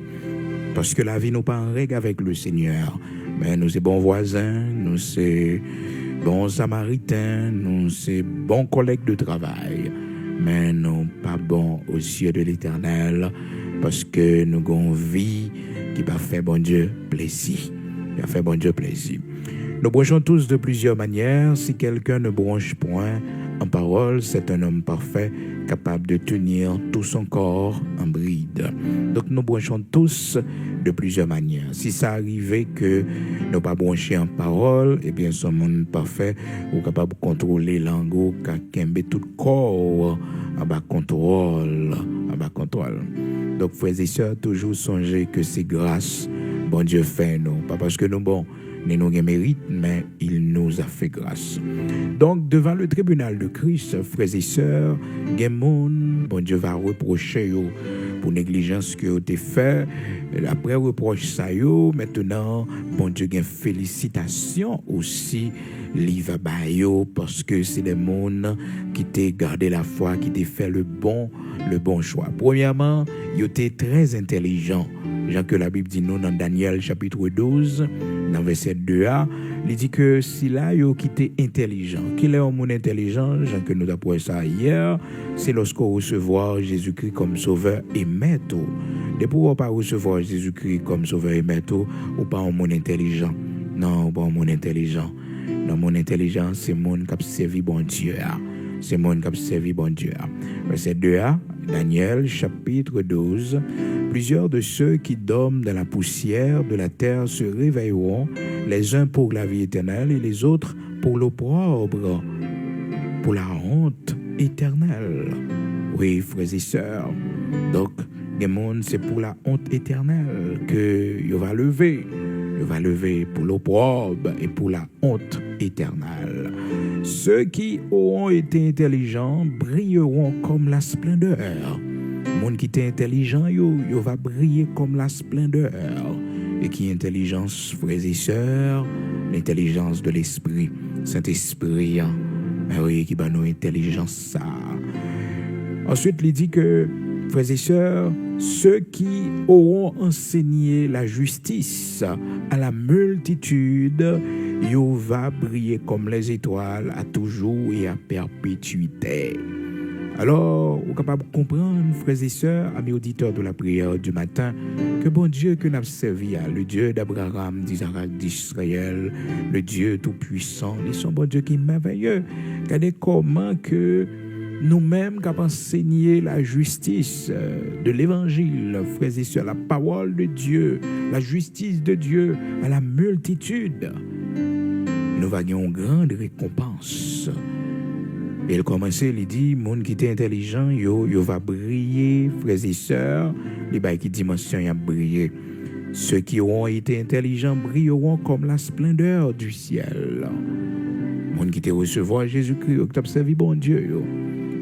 Parce que la vie nous pas en règle avec le Seigneur, mais nous c'est bons voisins, nous c'est bons samaritains, nous c'est bons collègues de travail, mais nous pas bons aux yeux de l'Éternel parce que nous avons une vie qui va faire bon Dieu plaisir. Il a fait bon Dieu plaisir. Nous branchons tous de plusieurs manières. Si quelqu'un ne branche point en parole, c'est un homme parfait, capable de tenir tout son corps en bride. Donc nous branchons tous de plusieurs manières. Si ça arrivait que nous pas brancher en parole, eh bien, son monde parfait, ou capable de contrôler l'angle, qui tout le corps en bas contrôle. Donc, frères et sœurs, toujours songez que c'est grâce bon Dieu fait nous, pas parce que nous bon, nous mérite, mais il nous a fait grâce. Donc, devant le tribunal de Christ, frères et sœurs, bon Dieu va reprocher pour négligence que vous avez fait. Après reproche ça maintenant, bon Dieu gagne félicitations aussi, il va bailler parce que c'est des mondes qui t'ont gardé la foi, qui t'ont fait le bon choix. Premièrement, ils étaient très intelligents. Jean que la Bible dit nous dans Daniel chapitre 12, dans verset 2a, il dit que si là yo qui était intelligent, qu'il est un monde intelligent, Jean que nous avons ça hier, c'est lorsqu'on recevoir Jésus-Christ comme sauveur et maître. De pouvoir pas recevoir Jésus-Christ comme sauveur et maître ou pas un monde intelligent. Non, pas un monde intelligent. Dans mon intelligence, c'est monde qui servi bon Dieu. c'est monde qui a servi bon Dieu. Verset 2a, Daniel, chapitre 12. Plusieurs de ceux qui dorment dans la poussière de la terre se réveilleront, les uns pour la vie éternelle et les autres pour l'opprobre, pour la honte éternelle. Oui, frères et sœurs, donc, les mondes, c'est pour la honte éternelle que il va lever. Il va lever pour l'opprobre et pour la honte éternelle. Ceux qui auront été intelligents brilleront comme la splendeur. Le monde qui est intelligent, il va briller comme la splendeur. Et qui est intelligence, frères et sœurs, l'intelligence de l'esprit, Saint-Esprit, oui, qui va nous intelligence ça. Ensuite, il dit que, frères et sœurs, ceux qui auront enseigné la justice à la multitude, ils va briller comme les étoiles à toujours et à perpétuité. Alors, vous êtes capable de comprendre, frères et sœurs, amis auditeurs de la prière du matin, que bon Dieu que nous avons servi, le Dieu d'Abraham, d'Isaac, d'Israël, le Dieu tout-puissant, ils sont bon Dieu qui est merveilleux. Regardez comment que nous-mêmes qui avons enseigné la justice de l'évangile, frères et sœurs, la parole de Dieu, la justice de Dieu à la multitude, nous avons une grande récompense. Et il commence, il dit, monde qui est intelligent, yo va briller, frères et sœurs, les bails qui dimension y a brillé. Ceux qui auront été intelligents brilleront comme la splendeur du ciel. Monde qui te recevoir Jésus-Christ, qui t'a servi bon Dieu, yo.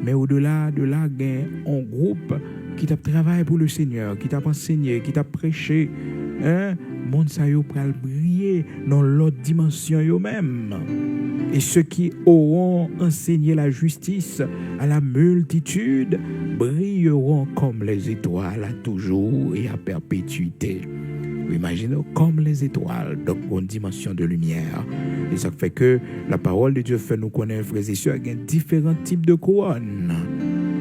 Mais au-delà de là, il y a un groupe qui t'a travaillé pour le Seigneur, qui t'a enseigné, qui t'a prêché. Monde ça yo pral briller dans l'autre dimension yo même. Et ceux qui auront enseigné la justice à la multitude brilleront comme les étoiles à toujours et à perpétuité. Vous imaginez comme les étoiles, donc une dimension de lumière. Et ça fait que la parole de Dieu fait nous connaître, frères et sœurs, qu'il y a différents types de couronnes.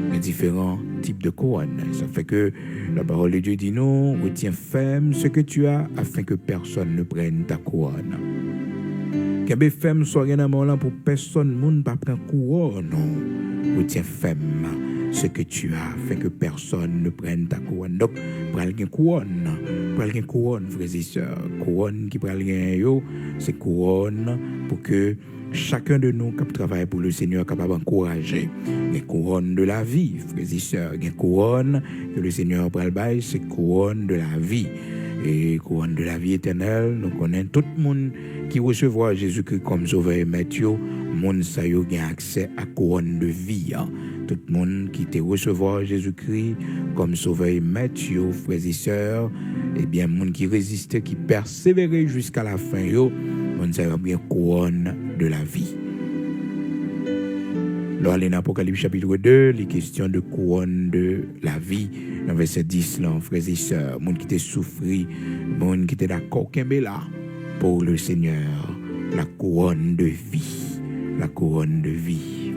Il y a différents types de couronnes. Ça fait que la parole de Dieu dit non, retiens ferme ce que tu as afin que personne ne prenne ta couronne. Qu'un ferme soit rien à là pour personne ne pas prendre couronne. Retiens ferme ce que tu as afin que personne ne prenne ta couronne. Donc, prenez une couronne, frères et sœurs. Couronne qui prend yo, c'est couronne pour que chacun de nous qui travaille pour le Seigneur capable d'encourager. Les couronnes de la vie, frères et sœurs. Les couronnes que le Seigneur prend le bail, c'est couronne de la vie. Et couronne de la vie éternelle, nous connaissons tout le monde qui recevra Jésus-Christ comme sauveur et maître. Le monde ça yo gain accès à couronne de vie. Tout le monde qui te recevoir Jésus-Christ comme sauveur et maître, frères et sœurs, eh bien, le monde qui résistait, qui persévérait jusqu'à la fin, le monde ça yo bien couronne de la vie. Là, dans l'Apocalypse chapitre 2, les questions de couronne de la vie, dans verset 10, là, frères et sœurs, monde qui t'a souffri, monde qui t'a d'accord, là, pour le Seigneur, la couronne de vie,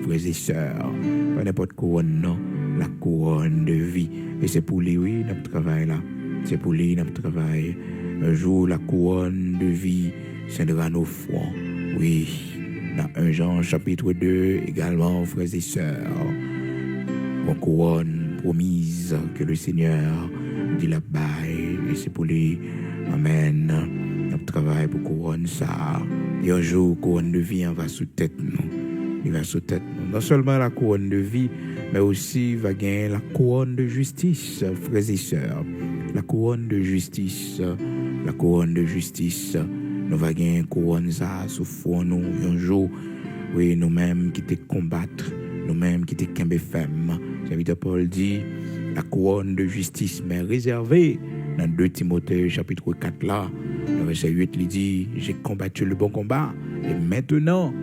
frères et sœurs, pas n'importe couronne, non, la couronne de vie. Et c'est pour lui, oui, notre travail là, c'est pour lui, notre travail. Un jour, la couronne de vie scindra nos fronts, oui. Dans 1 Jean chapitre 2, également, frères et sœurs, une couronne promise que le Seigneur dit la baille, et c'est pour lui, amen, notre travail pour couronne ça. Et un jour, couronne de vie, on va sous tête nous. Il va sous tête nous. Non seulement la couronne de vie, mais aussi va gagner la couronne de justice, frères et sœurs. La couronne de justice, nous va gagner couronne ça sous front nous un jour. Oui, nous-mêmes qui te combattre, nous-mêmes qui te kembe femme. Serviteur Paul dit, la couronne de justice m'est réservée. Dans 2 Timothée chapitre 4 là, dans verset 8, il dit, j'ai combattu le bon combat et maintenant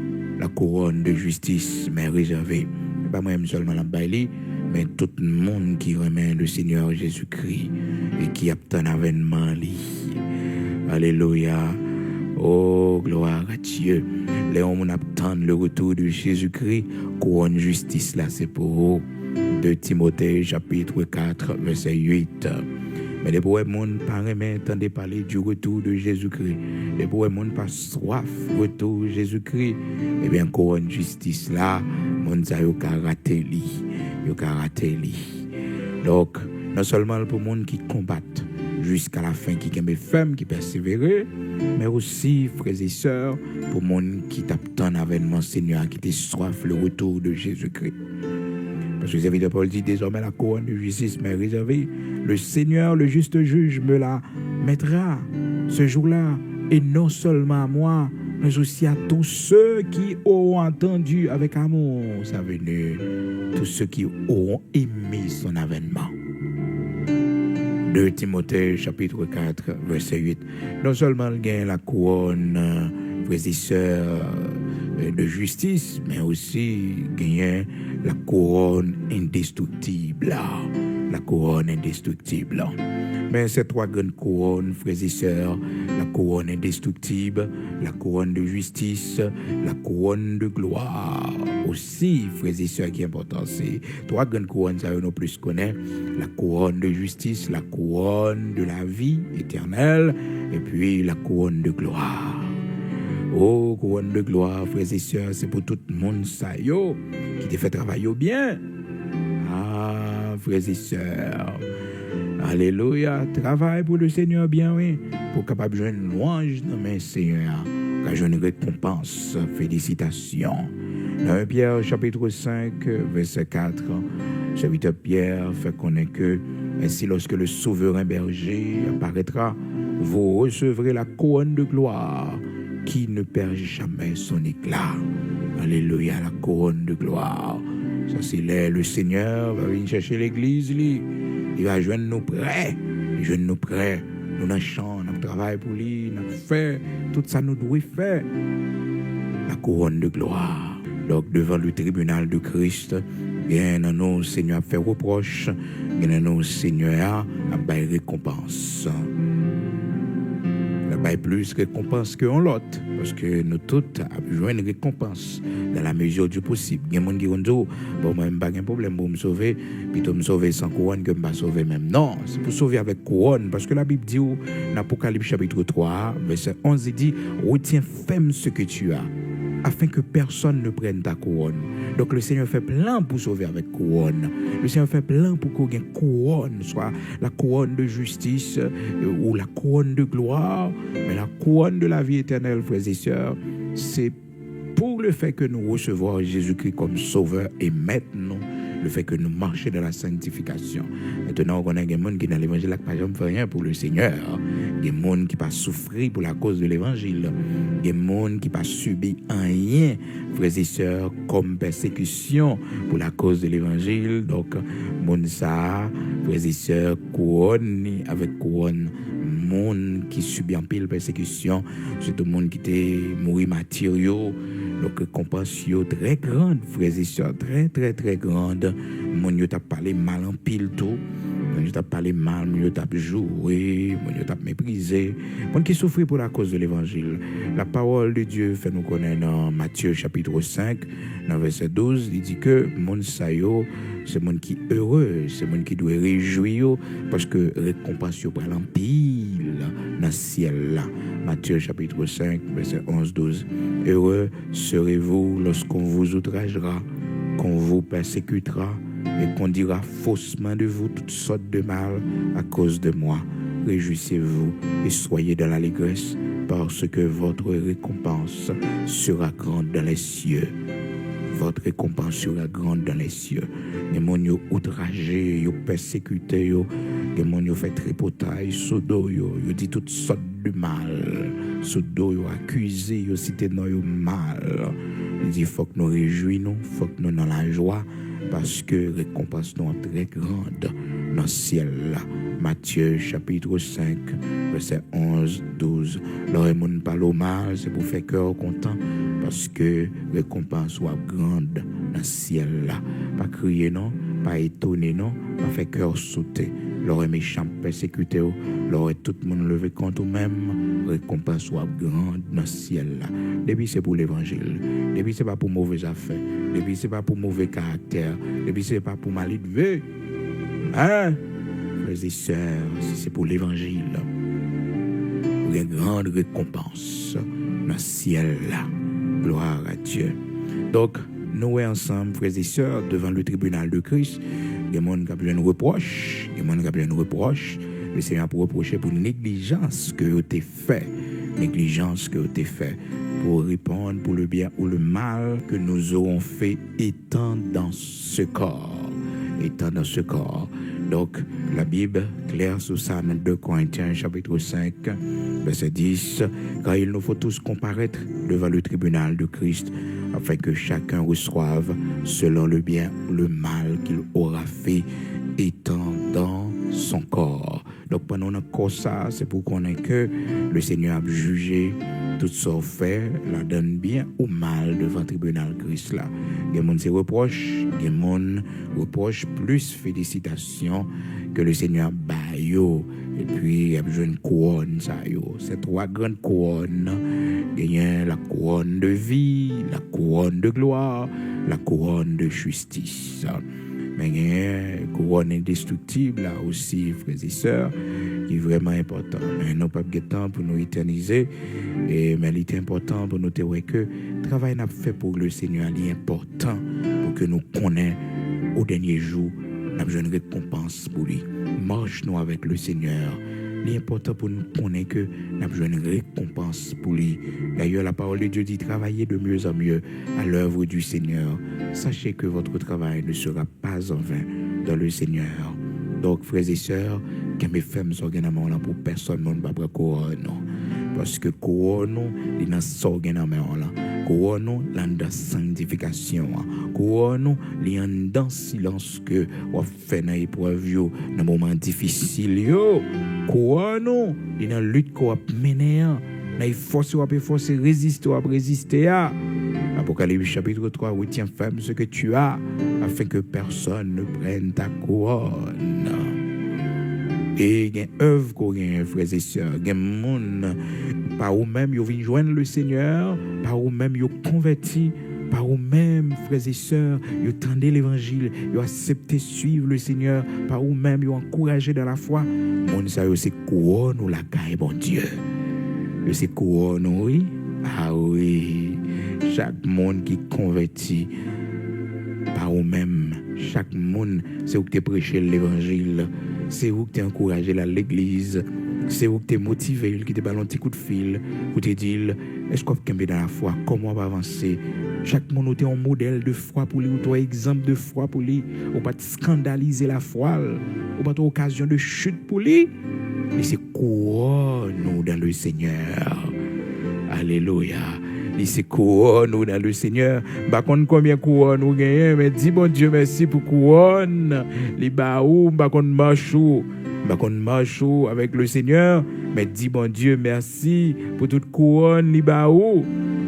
la couronne de justice m'est réservée. Pas moi-même seulement la baille, mais tout le monde qui remet le Seigneur Jésus-Christ et qui attend l'avènement. Alléluia. Oh, gloire à Dieu. Les hommes attendent le retour de Jésus-Christ. Couronne justice, là, c'est pour vous. 2 Timothée, chapitre 4, verset 8. Mais les pauvres monde pas entendez parler du retour de Jésus-Christ. Les pauvres monde pas soif retour de Jésus-Christ. Eh bien, couronne justice, là, Moun sa yo ka raté li. Yo ka raté li. Donc, non seulement pour moun qui combattent jusqu'à la fin, qui aiment femmes, qui persévèrent, mais aussi, frères et sœurs, pour moun qui t'attendent avènement Seigneur, qui te soif le retour de Jésus-Christ. Parce que Serviteur Paul dit, désormais la couronne de justice m'est réservée. Le Seigneur, le juste juge, me la mettra ce jour-là, et non seulement à moi, mais aussi à tous ceux qui auront entendu avec amour sa venue, tous ceux qui auront aimé son avènement. 2 Timothée chapitre 4, verset 8. Non seulement il gagne la couronne, frères et sœurs, de justice, mais aussi gagne la couronne indestructible. La couronne indestructible. Mais ces trois grandes couronnes, frères et sœurs, la couronne indestructible, la couronne de justice, la couronne de gloire. Aussi, frères et sœurs, qui est important, c'est trois grandes couronnes, ça nous plus connaît. La couronne de justice, la couronne de la vie éternelle, et puis la couronne de gloire. Oh, couronne de gloire, frères et sœurs, c'est pour tout le monde, ça, yo, qui te fait travailler bien. Ah, frères et sœurs. Alléluia. Travaille pour le Seigneur bien, oui. Pour capable de jouer une louange dans mes Seigneur. Car je une récompense. Félicitations. Dans 1 Pierre, chapitre 5, verset 4, serviteur Pierre fait connaître que ainsi lorsque le souverain berger apparaîtra, vous recevrez la couronne de gloire qui ne perd jamais son éclat. Alléluia, la couronne de gloire. Ça, c'est le Seigneur va venir chercher l'église, lui. Il va joindre nous prêts. Il joindre nous prêts. Nous dans le champ, nous travaillons pour lui, nous fait tout ça, nous devons faire. La couronne de gloire. Donc, devant le tribunal de Christ, bien, nous, Seigneur, a fait reproche. Bien, nous, Seigneur, a fait récompense. Il y a plus de récompense que l'autre. Parce que nous tous avons besoin de récompense dans la mesure du possible. Il y a des gens qui disent, bon, moi, je n'ai pas de problème pour me sauver, puis tu me sauver sans couronne, que je ne vais pas sauver même. Non, c'est pour sauver avec couronne. Parce que la Bible dit, dans l'Apocalypse chapitre 3, verset 11, il dit, retiens ferme ce que tu as, afin que personne ne prenne ta couronne. Donc le Seigneur fait plein pour sauver avec couronne. Le Seigneur fait plein pour qu'on ait une couronne, soit la couronne de justice ou la couronne de gloire, mais la couronne de la vie éternelle, frères et sœurs, c'est pour le fait que nous recevons Jésus-Christ comme sauveur et maître, nous, le fait que nous marchions dans la sanctification. Maintenant, on a des gens qui dans l'évangile n'ont pas jamais fait rien pour le Seigneur. Des gens qui n'ont pas souffert pour la cause de l'évangile. Des gens qui n'ont pas subi rien, frères et sœurs, comme persécution pour la cause de l'évangile. Donc, moun ça, frères et sœurs, couronne avec couronne. Monde qui subit en pile persécution, c'est tout le monde qui était mort matériaux. Donc, récompense très grande, frères et sœurs, très, très, très grande. Mon yo t'a parlé mal en pile tout. Mon yo t'a parlé mal, mon yo t'a joué, mon yo t'a méprisé. Mon qui souffre pour la cause de l'évangile. La parole de Dieu fait nous connaître dans Matthieu chapitre 5, dans verset 12, il dit que mon sayo, c'est mon qui heureux, c'est mon qui doit réjouir parce que récompense pour l'empile dans le ciel là. Matthieu chapitre 5, verset 11-12. Heureux serez-vous lorsqu'on vous outragera, qu'on vous persécutera et qu'on dira faussement de vous toutes sortes de mal à cause de moi. Réjouissez-vous et soyez dans l'allégresse parce que votre récompense sera grande dans les cieux. Votre récompense sera grande dans les cieux. Les gens qui ont outragé, ils ont persécuté, les gens qui ont fait tripotaille, ils ont dit toutes sortes de mal. Ils ont accusé, ils ont cité dans le mal. Il dit, il faut que nous réjouissons, il faut que nous dans la joie, parce que la récompense est très grande dans le ciel là. Matthieu chapitre 5, verset 11-12. Lorsque les gens parlent au mal, c'est pour faire cœur content, parce que la récompense soit grande dans le ciel là. Pas crier non, pas étonner non, pas faire cœur sauter. Lorsque les méchants persécutés, lorsque tout le monde levé contre eux-mêmes, la récompense soit grande dans le ciel là. Depuis c'est pour l'évangile, depuis c'est pas pour mauvaises affaires, depuis c'est pas pour mauvais caractère, depuis c'est pas pour mal élevé. Hein? Frères et sœurs, si c'est pour l'évangile, il y a une grande récompense dans le ciel là. Gloire à Dieu. Donc, nous ensemble, frères et sœurs, devant le tribunal de Christ, il y a des gens qui ont besoin de reproches, il y a des gens qui ont besoin de reproches. Le Seigneur pour reprocher pour négligence que tu as fait, négligence que tu as fait, pour répondre pour le bien ou le mal que nous aurons fait étant dans ce corps. Étant dans ce corps. Donc, la Bible, claire sur ça, dans 2 Corinthiens, chapitre 5, verset 10, car il nous faut tous comparaître devant le tribunal de Christ, afin que chacun reçoive selon le bien ou le mal qu'il aura fait, étant dans son corps. Donc, pendant notre corps, ça, c'est pour qu'on ait que le Seigneur a jugé tout ça fait, la donne bien ou mal devant le tribunal Christ là. Il y a des gens qui reprochent, il y a des gens qui reprochent plus félicitations que le Seigneur baille. Et puis, il y a besoin de couronne, ça yo. C'est 3 grandes couronnes. Il y a la couronne de vie, la couronne de gloire, la couronne de justice. Mais il y a une couronne indestructible là aussi, frères et sœurs, qui est vraiment important. Mais nous n'avons pas de temps pour nous éterniser. Mais il est important pour nous dire que le travail qu'on a fait pour le Seigneur est important pour que nous connaissions au dernier jour, nous avons besoin de récompense pour lui. Marche-nous avec le Seigneur. Il est important pour nous connaître que nous avons besoin de récompense pour lui. D'ailleurs, la parole de Dieu dit travaillez de mieux en mieux à l'œuvre du Seigneur. Sachez que votre travail ne sera pas en vain dans le Seigneur. Donc, frères et sœurs, que mes femmes s'organisent là pour personne ne va pas couronne. Parce que couronne, il y a s'organisent là. Couronne, il y a dans sanctification. Couronne, il y a dans silence que on fait dans l'épreuve, dans moment difficile. Couronne, il y a dans lutte qu'on a menée. Dans force ou forcer résister ou résister à. Apocalypse chapitre 3, retiens ferme ce que tu as, afin que personne ne prenne ta couronne. Et il y a une œuvre qu'on a, frères et sœurs. Il y a des gens, par eux-mêmes, ils viennent joindre le Seigneur, par eux-mêmes, ils convertis, par eux-mêmes, frères et sœurs, ils entendent l'évangile, ils acceptent suivre le Seigneur, par eux-mêmes, ils encouragés dans la foi. Mon ça, c'est couronne ou la caille, bon Dieu. C'est couronne, oui. Ah oui. Chaque monde qui convertit par eux-mêmes, chaque monde, c'est où que tu prêché l'évangile, c'est où que tu encouragé l'église, c'est où que tu motivé, qui te balance un petit coup de fil, où tu dis, est-ce qu'on peut dans la foi, comment on va avancer. Chaque monde est un modèle de foi pour lui, ou un exemple de foi pour lui, ou pas scandaliser la foi, ou pas une occasion de chute pour lui. Mais c'est couronne dans le Seigneur. Alléluia. Il c'est couronne dans le Seigneur. Par contre, combien de couronne vous gagnez, mais dis bon Dieu merci pour couronne. Les baou, par contre marchou. Par contre marchou avec le Seigneur, mais dis bon Dieu merci pour toute couronne les baou.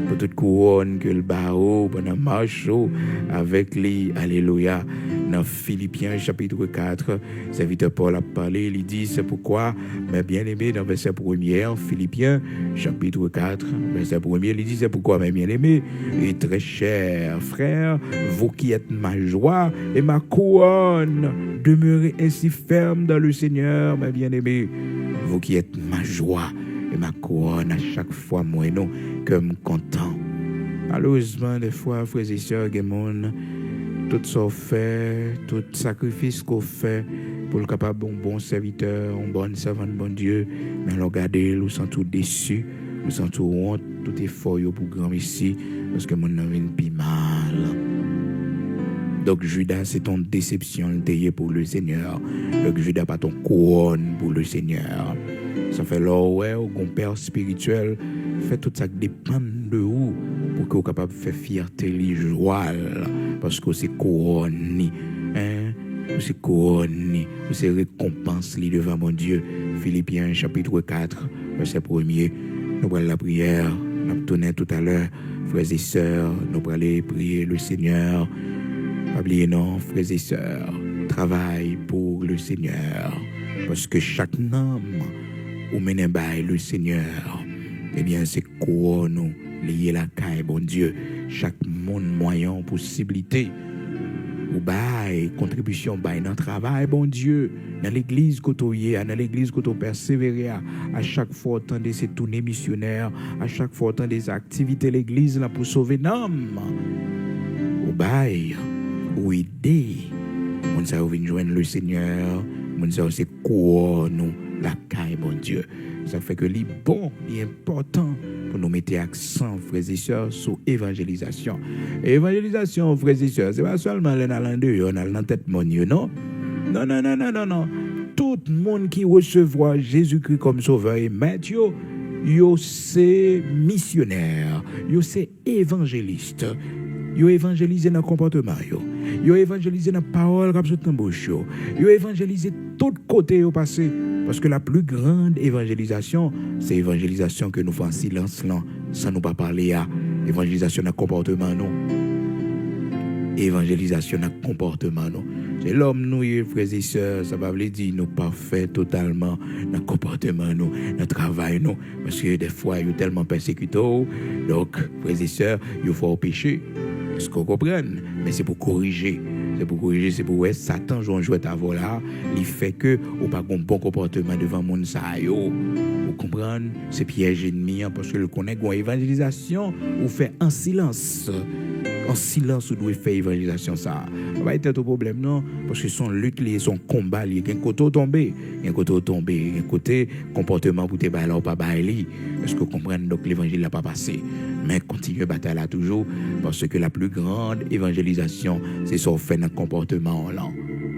Pour toute couronne que le baou pendant marchou avec lui. Alléluia. Dans Philippiens chapitre 4, serviteur Paul a parlé, il dit c'est pourquoi, mes bien-aimés, dans verset 1er, Philippiens chapitre 4, verset 1er, il dit c'est pourquoi, mes bien-aimés, et très chers frères, vous qui êtes ma joie et ma couronne, demeurez ainsi fermes dans le Seigneur, mes bien-aimés, vous qui êtes ma joie et ma couronne, à chaque fois, moi, non, comme content. Malheureusement, des fois, frères et sœurs, tout ça fait, tout sacrifice qu'on fait pour le capable un bon serviteur, un bon servant de bon Dieu, mais on regarde, nous sommes tout déçus, nous sommes tout honte, tout effort pour grand ici, parce que mon nom vient plus mal. Donc Judas, c'est ton déception pour le Seigneur. Donc Judas, pas ton couronne pour le Seigneur. Ça fait là, ouais, au père spirituel, fait tout ça qui dépend de vous pour que vous capable de faire fierté, les joie, parce que c'est couronné, hein? C'est couronné, c'est récompense devant mon Dieu. Philippiens chapitre 4, verset 1er. Nous prenons la prière, nous tournons tout à l'heure, frères et sœurs, nous allons aller prier le Seigneur. N'oubliez non, frères et sœurs, travaille pour le Seigneur, parce que chaque homme ou mène by le Seigneur, eh bien c'est couronne lié la caille, bon Dieu, chaque monde moyen possibilité ou bail contribution bail dans le travail, bon Dieu, dans l'église côtoyée, dans l'église côté persévérer à chaque fois autant de ces tournées missionnaires, à chaque fois autant des activités l'église là pour sauver l'homme. Ou bail, ou aider. Mon ça vient joindre le Seigneur, mon ça c'est quoi nous la caille bon Dieu. Ça fait que les bon, les important pour nous mettre accent frères et sœurs sur évangélisation. Évangélisation frères et sœurs, c'est pas seulement les dans deux, on a dans tête mon Dieu, non. Non. Tout le monde qui recevra Jésus-Christ comme sauveur et maître, yo c'est missionnaire, yo c'est évangéliste. Yo évangélisé dans le comportement, yo évangélisé dans la parole comme sur bouche, yo évangélisé tout côté yo passé. Parce que la plus grande évangélisation, c'est l'évangélisation que nous faisons en silence, là, sans nous pas parler à évangélisation dans le comportement, non. Évangélisation dans le comportement, non. C'est l'homme, nous, frères et sœurs, ça va vous dire, nous parfaits totalement dans le comportement, nous, dans le travail, nous. Parce que des fois, ils sont tellement persécutés. Donc, frères et sœurs, il faut au péché. Est-ce qu'on comprend? Mais c'est pour corriger. C'est pour ouais, Satan joue un jouet à voler. Il fait que ou pas un bon comportement devant mon ça yo. Vous comprenez? C'est piège ennemi parce que le connaît une évangélisation ou fait en silence. En silence, vous devez faire évangélisation ça. Ça va être un problème non parce que son lutte lié, son combat lié, un côté tombé, un côté comportement pour te bailler ou pas bailler. Est-ce que vous comprenez? Donc l'évangile n'a pas passé. Mais continue à batailler là toujours parce que la plus grande évangélisation, c'est son fait dans le comportement là.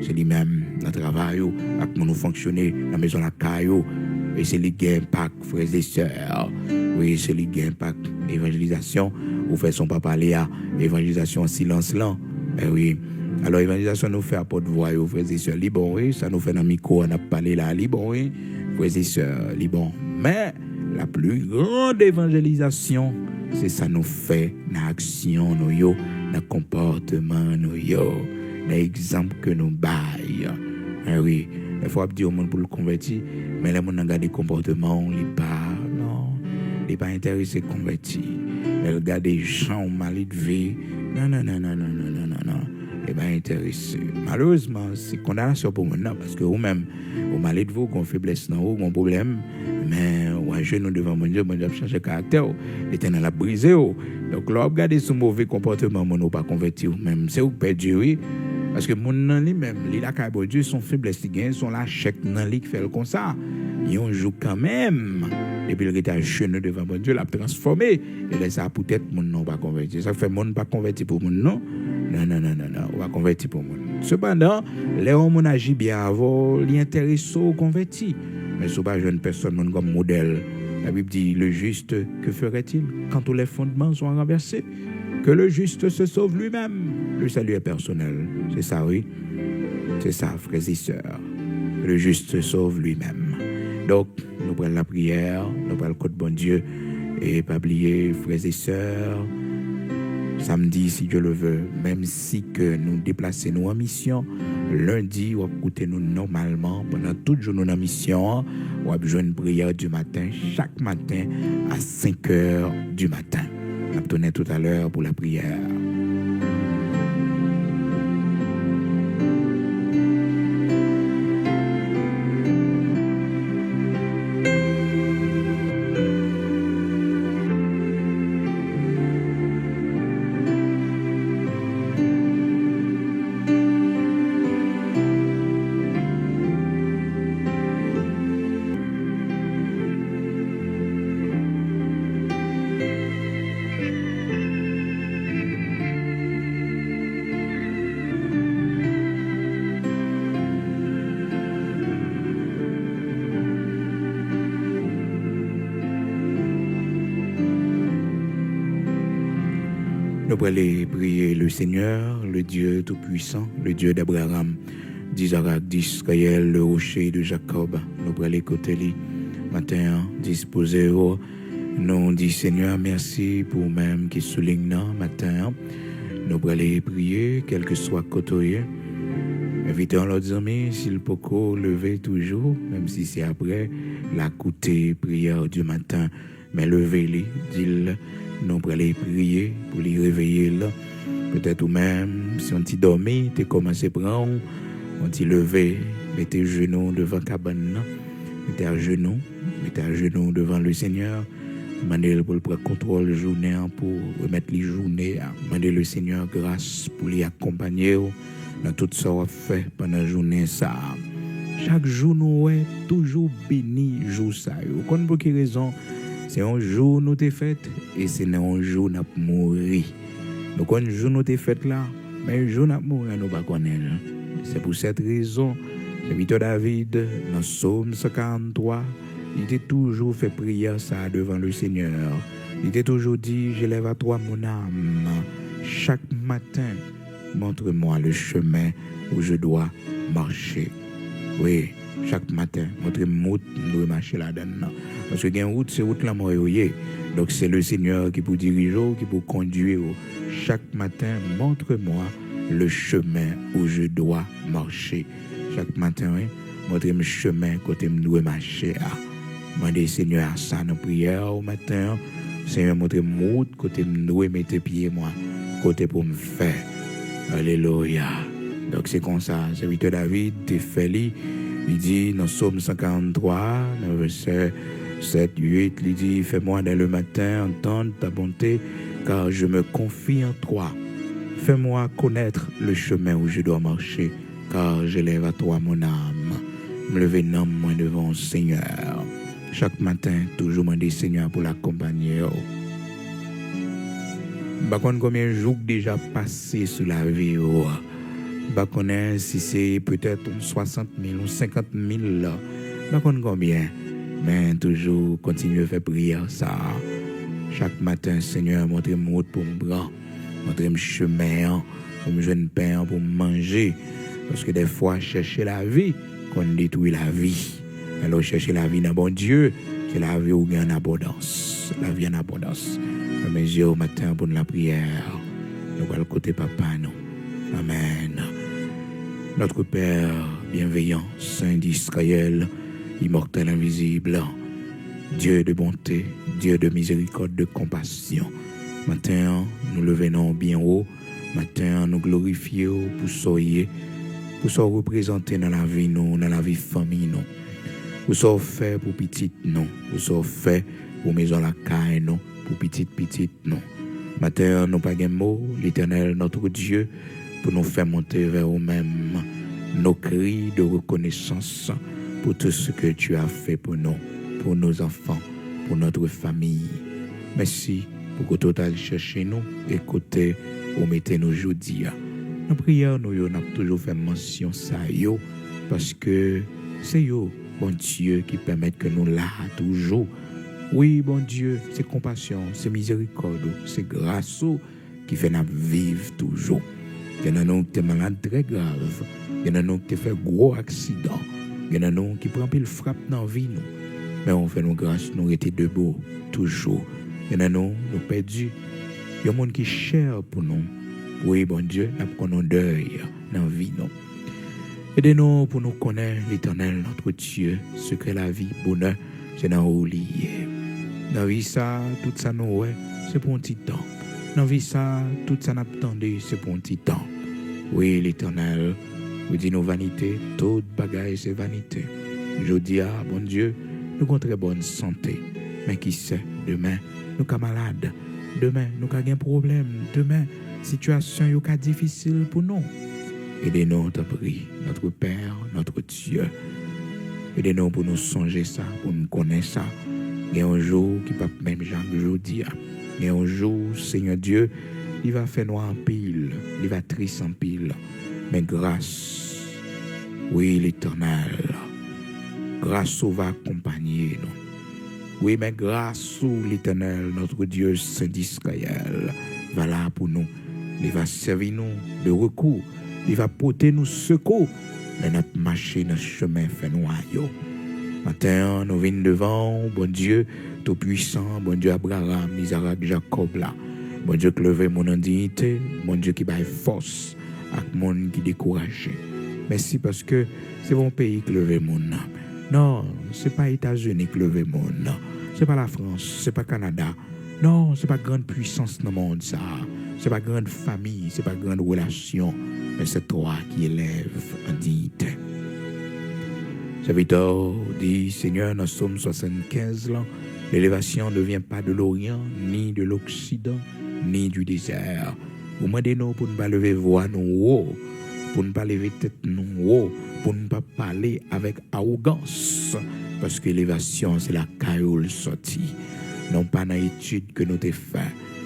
C'est lui-même dans le travail, avec nous fonctionner dans la maison la caillou. Et c'est les gains impact, frères et sœurs. Oui, c'est les gains impact. Évangélisation, vous faites son papa Léa. Évangélisation en silence là. Eh oui. Alors, évangélisation nous fait à porte-voix, frères et sœurs. Liban, oui. Ça nous fait dans le micro, on a parlé là. Liban, oui. Frères et sœurs, Liban. Mais la plus grande évangélisation, c'est ça nous fait dans l'action, dans le comportement, dans l'exemple que nous baillons. Eh oui. Il faut dire au monde pour le convertir, mais les gens ont gardé le comportement, ils ne sont pas intéressés à convertir. Ils regardent des gens mal élevés. Non. Ils ne sont pas intéressés. Malheureusement, c'est condamnation pour nous, parce que vous-même, vous mal élevé, vous avez faiblesse, vous avez un problème, mais vous avez un genou devant mon Dieu, vous changé de caractère, l'éternel a brisé. Donc, là, vous regardez ce mauvais comportement, vous n'avez pas converti, même c'est vous perdu, oui. Parce que mon nan lui-même, il a qu'à Dieu, son faiblesse, son lâche nan li qui fait comme ça. Il joue quand même. Et puis il est à genoux devant mon Dieu, l'a transformé. Et là, ça peut-être mon non pas converti. Ça fait mon pas converti pour mon non. Non. On va convertir pour mon. Cependant, les hommes agit bien avant, les intéressés au converti. Mais ce n'est pas jeune personne comme modèle. La Bible dit, le juste, que ferait-il quand tous les fondements sont renversés? Que le juste se sauve lui-même. Le salut est personnel. C'est ça, oui. C'est ça, frères et sœurs. Le juste se sauve lui-même. Donc, nous prenons la prière, nous prenons le code bon Dieu. Et pas oublier, frères et sœurs, samedi, si Dieu le veut, même si que nous déplaçons nous en mission, lundi, on va écouter nous normalement, pendant toute journée en mission, on va besoin une prière du matin, chaque matin, à 5 heures du matin. On va tourner tout à l'heure pour la prière. Nous allons prier le Seigneur, le Dieu Tout-Puissant, le Dieu d'Abraham, d'Isaac, d'Israël, le rocher de Jacob. Nous allons écouter lui matin, disposer. Nous disons Seigneur, merci pour même qui souligne matin. Nous allons prier, quel que soit côté. Invitons leurs amis, s'il peut lever toujours, même si c'est après la côté prière du matin. Mais levez-les, dis-le. Nous allons prier pour les réveiller là. Peut-être ou même, si on t'y dormi, tu commencé à prendre, on t'y levé, mettez genoux devant la cabane, mettez à genoux devant le Seigneur, Demandez pour le prendre contrôle de la journée, pour remettre les journées. Demandez le Seigneur grâce pour les accompagner dans tout ça qu'on fait pendant la journée. Ça. Chaque jour, nous sommes toujours bénis, jour ça. Pour quelle raison? C'est un jour nous t'es fait et c'est un jour nous mourir. Donc un jour nous t'es fait là, mais un jour nous mourir nous pas connaître. C'est pour cette raison, serviteur David, dans Psaume 143, il était toujours fait prière ça devant le Seigneur. Il était toujours dit, je lève à toi mon âme. Chaque matin, montre-moi le chemin où je dois marcher. Oui, chaque matin, montre-moi où je dois marcher là-dedans. Parce que une route, c'est route la mort. Donc c'est le Seigneur qui peut diriger, qui peut conduire. Chaque matin, montre-moi le chemin où je dois marcher. Chaque matin, oui, montre-moi le chemin côté je dois marcher. Demandez Seigneur à ça dans prière au matin. Seigneur, montre-moi route côté je dois mettre pieds moi, côté pour me faire. Alléluia. Donc c'est comme ça, serviteur David, t'es fait il dit dans Psaume 143, dans verset 7, 8, il dit, fais-moi dès le matin entendre ta bonté, car je me confie en toi. Fais-moi connaître le chemin où je dois marcher, car je lève à toi mon âme. Me lever non moins devant le Seigneur. Chaque matin, toujours demander Seigneur pour l'accompagner. Par contre, combien de jours déjà passé sur la vie? Je ne sais pas si c'est peut-être 60 000 ou 50 000 là. Je ne sais pas combien. Mais toujours continuer à faire prière ça. Chaque matin, Seigneur, montrez-moi pour me prendre. Montrez-moi le chemin pour me joindre pain, pour me manger. Parce que des fois, chercher la vie, qu'on détruit la vie. Alors, chercher la vie dans bon Dieu, c'est la vie où il y a en abondance. La vie en abondance. Mes yeux au matin pour la prière. Nous allons le côté papa, nous. Amen. Notre Père bienveillant, Saint d'Israël, immortel invisible, Dieu de bonté, Dieu de miséricorde, de compassion. Matin, nous le venons bien haut. Matin, nous glorifions pour soyez, pour ça représenter dans la vie, nous, dans la vie famille, nous. Pour ça fait pour petite, nous. Pour ça fait pour maison la caille, nous. Pour petite, non. Matin, nous pas de mots, l'Éternel, notre Dieu, pour nous faire monter vers nous-mêmes nos cris de reconnaissance pour tout ce que tu as fait pour nous, pour nos enfants, pour notre famille. Merci pour que tu aies cherché nous, écoutez, ou mettez nous aujourd'hui. Nos prières, nous avons toujours fait mention ça, parce que c'est bon Dieu, qui permet que nous là toujours. Oui, bon Dieu, c'est compassion, c'est miséricorde, c'est grâce qui fait nous vivre toujours. Il y en a nous qui sont malades très grave. Il y en a nous qui fait gros accident. Il y en a nous qui prennent pile frappe dans la vie. Nous. Mais on fait nous grâce, nous rester debout toujours. Il y en a nous perdus. Il y a des gens qui cher pour nous. Oui, bon Dieu, nous prenons deuil dans la vie. Aidez-nous pour nous connaître l'Éternel, notre Dieu, ce que la vie, bonheur, c'est dans où lié. Dans la vie, ça, tout ça, nous, c'est pour un petit temps. Dans la vie, ça, tout ça, nous attendons, c'est pour un petit temps. Oui, l'Éternel, vous dites nos vanités, toute bagaille, c'est vanité. Je dis, bon Dieu, nous avons très bonne santé. Mais qui sait, demain, nous sommes malades. Demain, nous avons un problème. Demain, situation est difficile pour nous. Aidez-nous, t'en prie, notre Père, notre Dieu. Aidez-nous pour nous songer ça, pour nous connaître ça. Il y a un jour qui va même aujourd'hui. Il y a un jour, Seigneur Dieu, il va faire noir en pile, il va triste en pile. Mais grâce, oui, l'Éternel, grâce va accompagner nous. Oui, mais grâce l'Éternel, notre Dieu Saint d'Israël, va là pour nous. Il va servir nous de recours. Il va porter nous secours. Mais notre marché, notre chemin fait noyau. Matin, nous venons devant, bon Dieu, tout-puissant, bon Dieu Abraham, Isaac, Jacob là. Bon Dieu qui lève mon indignité, bon Dieu qui baille force à mon qui décourage. Merci parce que c'est mon pays qui lève mon âme. Non, c'est pas les États-Unis qui lève mon âme. C'est pas la France, c'est pas le Canada. Non, c'est pas grande puissance dans le monde ça. C'est pas grande famille, c'est pas grande relation, mais c'est toi qui élève en dignité. Serviteur dit, Seigneur, dans Psaume 75, là, L'élévation ne vient pas de l'Orient, ni de l'Occident, ni du désert. Vous demandez-nous pour ne pas lever voix nous haut, pour ne pas lever tête nous haut, pour ne pas parler avec arrogance. Parce que l'élévation, c'est la caille sortie. Non pas dans l'étude que nous t'ai fait,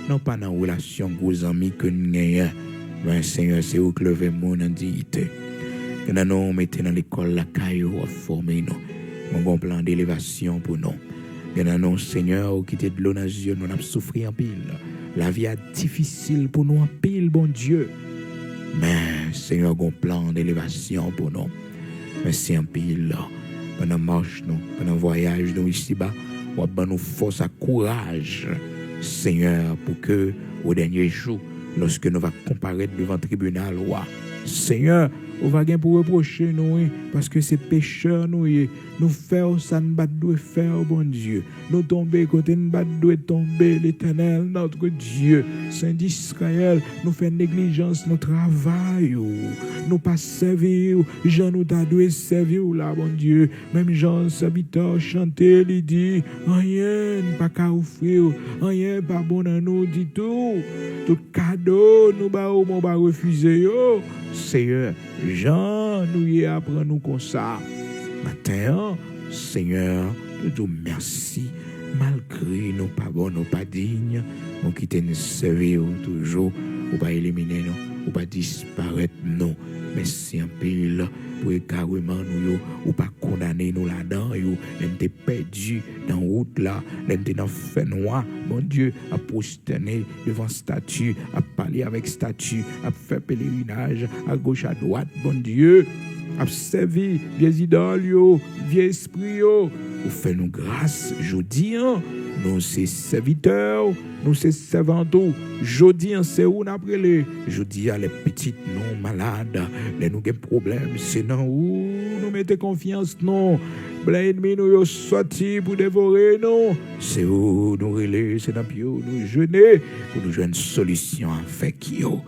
non pas dans la relation avec vos amis que nous avons. Mais Seigneur, c'est où que lever mon dignité. Que nous mettons dans l'école la caille à former nous. Mon bon plan d'élévation pour nous. Que nous, Seigneur, au quitter de l'eau dans les yeux, nous avons souffert en pile. La vie est difficile pour nous en pile, bon Dieu. Mais Seigneur, un plan d'élévation pour nous. Merci en pile. Pendant marche nous, pendant voyage nous ici-bas, on va nous force à courage, Seigneur, pour que au dernier jour, lorsque nous va comparaître devant le tribunal, Seigneur, on va bien pour reprocher nous, parce que c'est pécheur nous, nous faisons ça, nous doit faire, bon Dieu. Nous tomber côté nous doit tomber, l'Éternel, notre Dieu, Saint d'Israël, nous faisons négligence notre travail, nous pas servir, Jean nous doit servir là, bon Dieu. Même Jean, serviteur, chanter, il dit, rien pas qu'à offrir, rien pas bon à nous du tout. Tout cadeau, nous va refuser, Seigneur. Jean, nous y apprend nous comme ça. Matin, Seigneur, nous disons merci. Malgré nos pas bons, nos pas dignes, nous quittons nous servir toujours, ou pas éliminer nous, ou pas disparaître nous. Merci un pile pour carrément nous, ou pas condamner nous là-dedans, nous sommes perdus dans la route là, nous sommes dans le fait noir, mon Dieu, à prosterner devant statue, à parler avec statue, à faire pèlerinage à gauche, à droite, mon Dieu, à servir vieux idoles, vieux esprits, vous faites nous grâce, jeudi, nous c'est serviteurs, nous c'est servantes, jeudi, c'est où après les, jeudi, les petites non malades, les nous avons problème, c'est dans où nous mettez confiance, non, l'ennemi nous sorti pour dévorer, non, c'est où nous relais, c'est dans pied, nous jeûner, pour nous jouer une solution avec yo.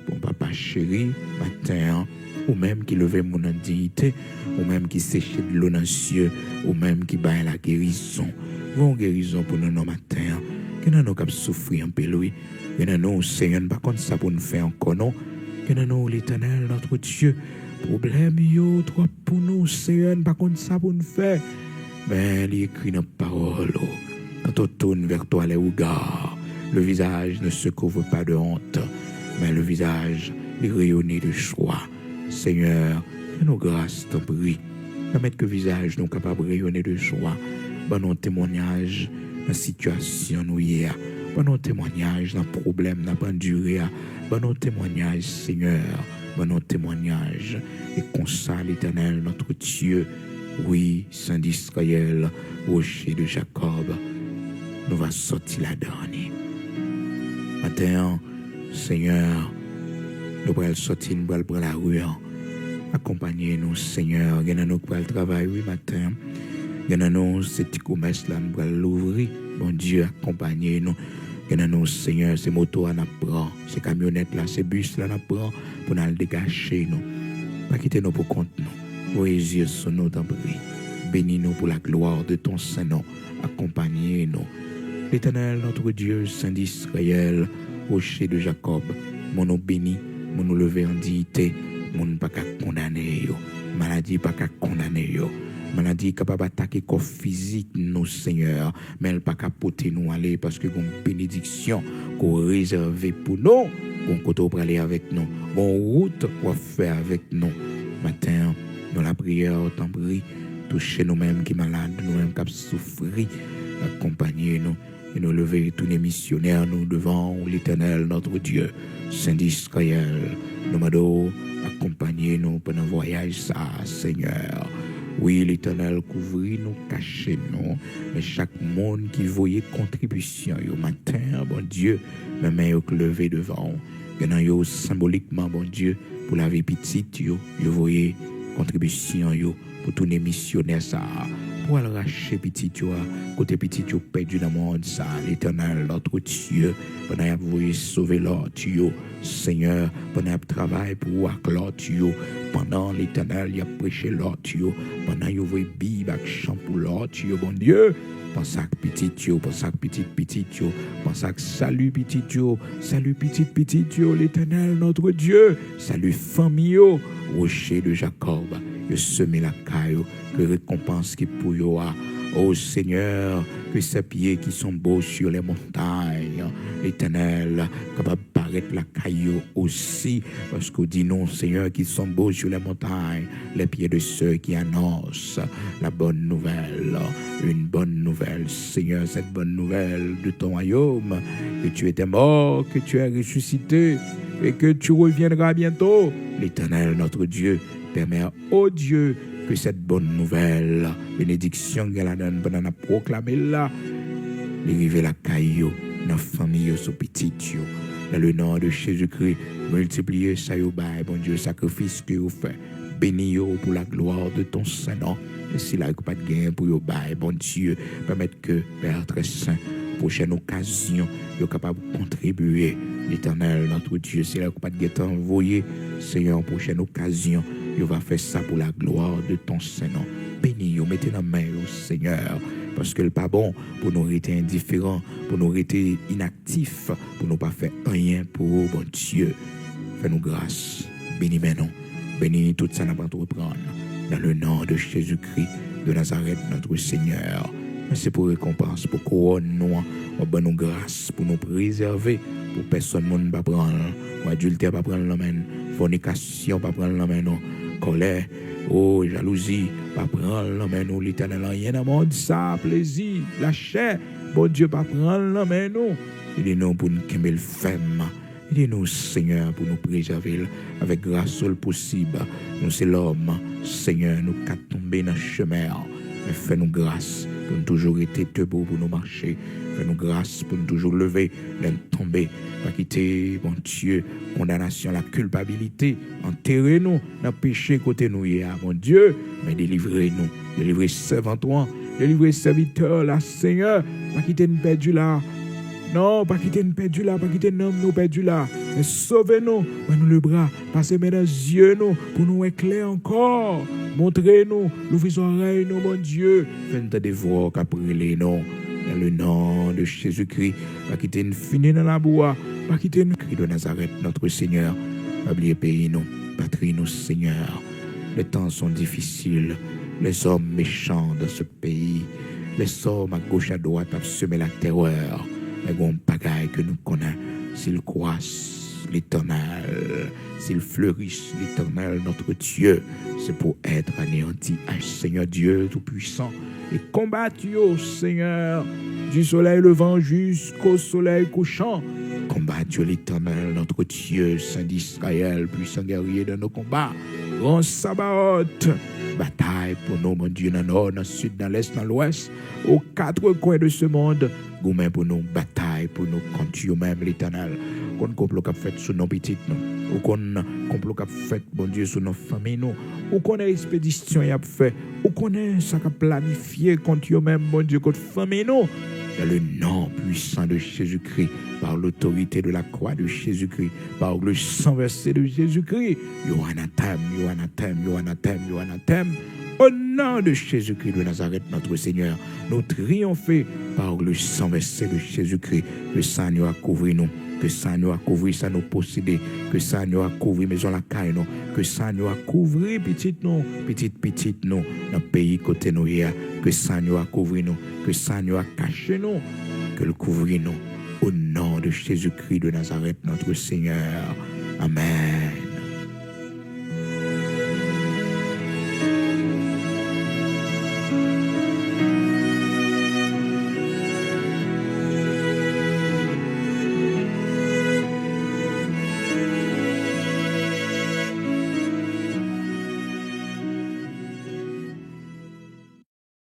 Bon papa chéri, matin, ou même qui levait mon indignité, ou même qui séchait de l'eau dans les cieux, ou même qui bat la guérison. Bon guérison pour nous matin, que nous avons souffert un peu, lui. Que nous, Seigneur, pas contre ça pour nous faire encore, non. Que nous, l'Éternel, notre Dieu, problème, yo, trop pour nous, Seigneur, pas contre ça pour nous faire. Mais il écrit dans la parole, quand on tourne vers toi les regards, le visage ne se couvre pas de honte, mais le visage est rayonné de joie. Seigneur, fais-nous grâce, t'en prie. Permettre que le visage nous capable de rayonner de joie. Bon, nos témoignages dans la situation nous y a. Bon, nos témoignages dans le problème, dans la enduré. Bon, nos témoignages, Seigneur. Bon, nos témoignages. Et comme ça, l'Éternel, notre Dieu. Oui, Saint d'Israël, rocher de Jacob. Nous va sortir la dernière. Maintenant, Seigneur, nous allons sortir, nous allons prendre la rue. Accompagnez-nous, Seigneur. Nous allons travailler, oui, matin. Nous, ce petit commerce là, nous allons l'ouvrir. Bon Dieu, accompagnez-nous. Nous, Seigneur, ces motos, nous prend, ces camionnettes là, ces bus là, nous prend pour nous dégager, nous. Pas quitter nous pour compte, nous. Vos yeux sur nous, t'en prie. Bénis-nous pour la gloire de ton Saint-Nom. Accompagnez-nous. L'Éternel, notre Dieu, Saint d'Israël, rocher de Jacob, mon nous béni, mon nous lever en dignité, mon pas qu'à condamner yo, maladie pas qu'à condamner yo, maladie capable d'attaquer corps physique nous Seigneur, mais elle pas qu'à porter nous aller parce que une bénédiction qu'on réservé pour nous, bon côté pour aller avec nous, bon route pour faire avec nous. Matin, dans la prière, t'en prie, touchez nous-mêmes qui malades, nous-mêmes qui souffrir, accompagnez-nous. Et nous lever tous les missionnaires, nous devant l'Éternel, notre Dieu, Saint d'Israël. Nous m'adorons, accompagnez-nous pendant le voyage, ça, Seigneur. Oui, l'Éternel, couvrir-nous, cachez-nous. Et chaque monde qui voyait contribution, au matin, bon Dieu, mes mains levées devant. Et dans symboliquement, bon Dieu, pour la vie petite, vous voyez contribution, pour tous les missionnaires, ça. pour arracher petit yo, côté petit yo perdu dans le monde, ça, l'Éternel, notre Dieu, pendant que vous sauver l'autre yo, Seigneur, pendant que travail pour l'autre yo, pendant l'Éternel, il a prêché l'autre yo, pendant que vous Bible avec chant pour l'autre yo, bon Dieu, pense à petit yo, pense à petit yo, pense à salut petit yo, l'Éternel, notre Dieu, salut famille yo, rocher de Jacob, je semé la caille, que récompense qui pour yo a. Oh Seigneur, que ces pieds qui sont beaux sur les montagnes, l'Éternel, capable de paraître la caillou aussi, parce qu'on dit non, Seigneur, qui sont beaux sur les montagnes, les pieds de ceux qui annoncent la bonne nouvelle, une bonne nouvelle, Seigneur, cette bonne nouvelle de ton royaume, que tu étais mort, que tu es ressuscité, et que tu reviendras bientôt. L'Éternel, notre Dieu, permet, oh Dieu, que cette bonne nouvelle, bénédiction qu'elle a donne pendant la proclamer là, arrive la caillou, dans la famille, au petit, dans le nom de Jésus-Christ, multiplier ça, bon Dieu, sacrifice que vous faites, bénis pour la gloire de ton Saint-Nom, et si là, pas de gain pour vous, bon Dieu, permettre que, Père très saint, prochaine occasion, vous capable de contribuer, l'Éternel, notre Dieu, si là, pas de gain envoyé, Seigneur, prochaine occasion, il va faire ça pour la gloire de ton Saint-Nom. Bénis, mettez dans la main au Seigneur, parce que le pas bon pour nous rester indifférents, pour nous rester inactifs, pour nous pas faire rien pour bon Dieu. Fais-nous grâce. Bénis maintenant. Bénis tout ça n'a pas tout reprendre. Dans le nom de Jésus-Christ de Nazareth, notre Seigneur. Merci pour récompense, pour couronne nous, pour nous grâce, pour nous préserver, pour personne ne va prendre, pour adultère pas prendre la main, fornication pas prendre la main, colère, oh jalousie, pas prendre la main, l'Éternel, rien dans le monde, ça, plaisir, la chair, bon Dieu, pas prendre la main, aidez-nous pour nous calmer le femme, aidez-nous, Seigneur, pour nous préserver avec grâce seule possible. Nous, c'est l'homme, Seigneur, nous qu'à tomber dans le chemin, mais fais-nous grâce pour nous toujours être debout pour nous marcher. Fais-nous grâce pour nous toujours lever, nous tomber, pas quitter, bon Dieu, condamnation, la culpabilité, enterrez-nous dans le péché côté nous, mon Dieu, mais délivrez-nous, délivrez servant-toi, délivrez serviteur, là, Seigneur, pas quitter nous perdu là. Non, pas quitter nous perdu là, pas quitter nous perdu là. Mais sauvez-nous, nous le bras, passez dans les yeux nous, pour nous éclairer encore. Montrez-nous, ouvrez les oreilles nous, mon Dieu. Faites des voix qu'après les noms. Dans le nom de Jésus-Christ, pas quitter nous finir dans la bois, pas quitter nous cri de Nazareth, notre Seigneur. Pas oublier pays nous, patrie nous, Seigneur. Les temps sont difficiles, les hommes méchants dans ce pays, les hommes à gauche à droite ont semé la terreur. Mais bon bagaille que nous connaissons, s'ils croissent l'Éternel, s'ils fleurissent l'Éternel, notre Dieu, c'est pour être anéanti. Seigneur Dieu Tout-Puissant, et combattre, Seigneur, du soleil levant jusqu'au soleil couchant. Combattre l'Éternel, notre Dieu, Saint d'Israël, puissant guerrier de nos combats. Grand Sabaoth, bataille pour nous, mon Dieu, dans le nord, dans le sud, dans l'est, dans l'ouest, aux quatre coins de ce monde. Gourmet pour nous, bataille pour nous, contre nous-mêmes, l'Éternel. Qu'on complot qu'a fait sur nos petites, nous. Ou qu'on complot qu'a fait, bon Dieu, sur nos familles, nous. Ou qu'on ait expédition y a fait. Ou qu'on ait ça qu'a planifié contre nous-mêmes, bon Dieu, contre famille, nous. Dans le nom puissant de Jésus-Christ, par l'autorité de la croix de Jésus-Christ, par le sang versé de Jésus-Christ, yo anathème, yo anathème, yo anathème, yo anathème. Au nom de Jésus-Christ de Nazareth, notre Seigneur, nous triomphons par le sang versé de Jésus-Christ. Que ça nous a couvert nous, que ça nous a couvert, ça nous posséder, que ça nous a couvert maison la caille nous, que ça nous a couvert petite nous, petite nous, dans le pays côté nous hier, que ça nous a couvert nous, que ça nous a caché nous, que le couvrir nous. Au nom de Jésus-Christ de Nazareth, notre Seigneur. Amen.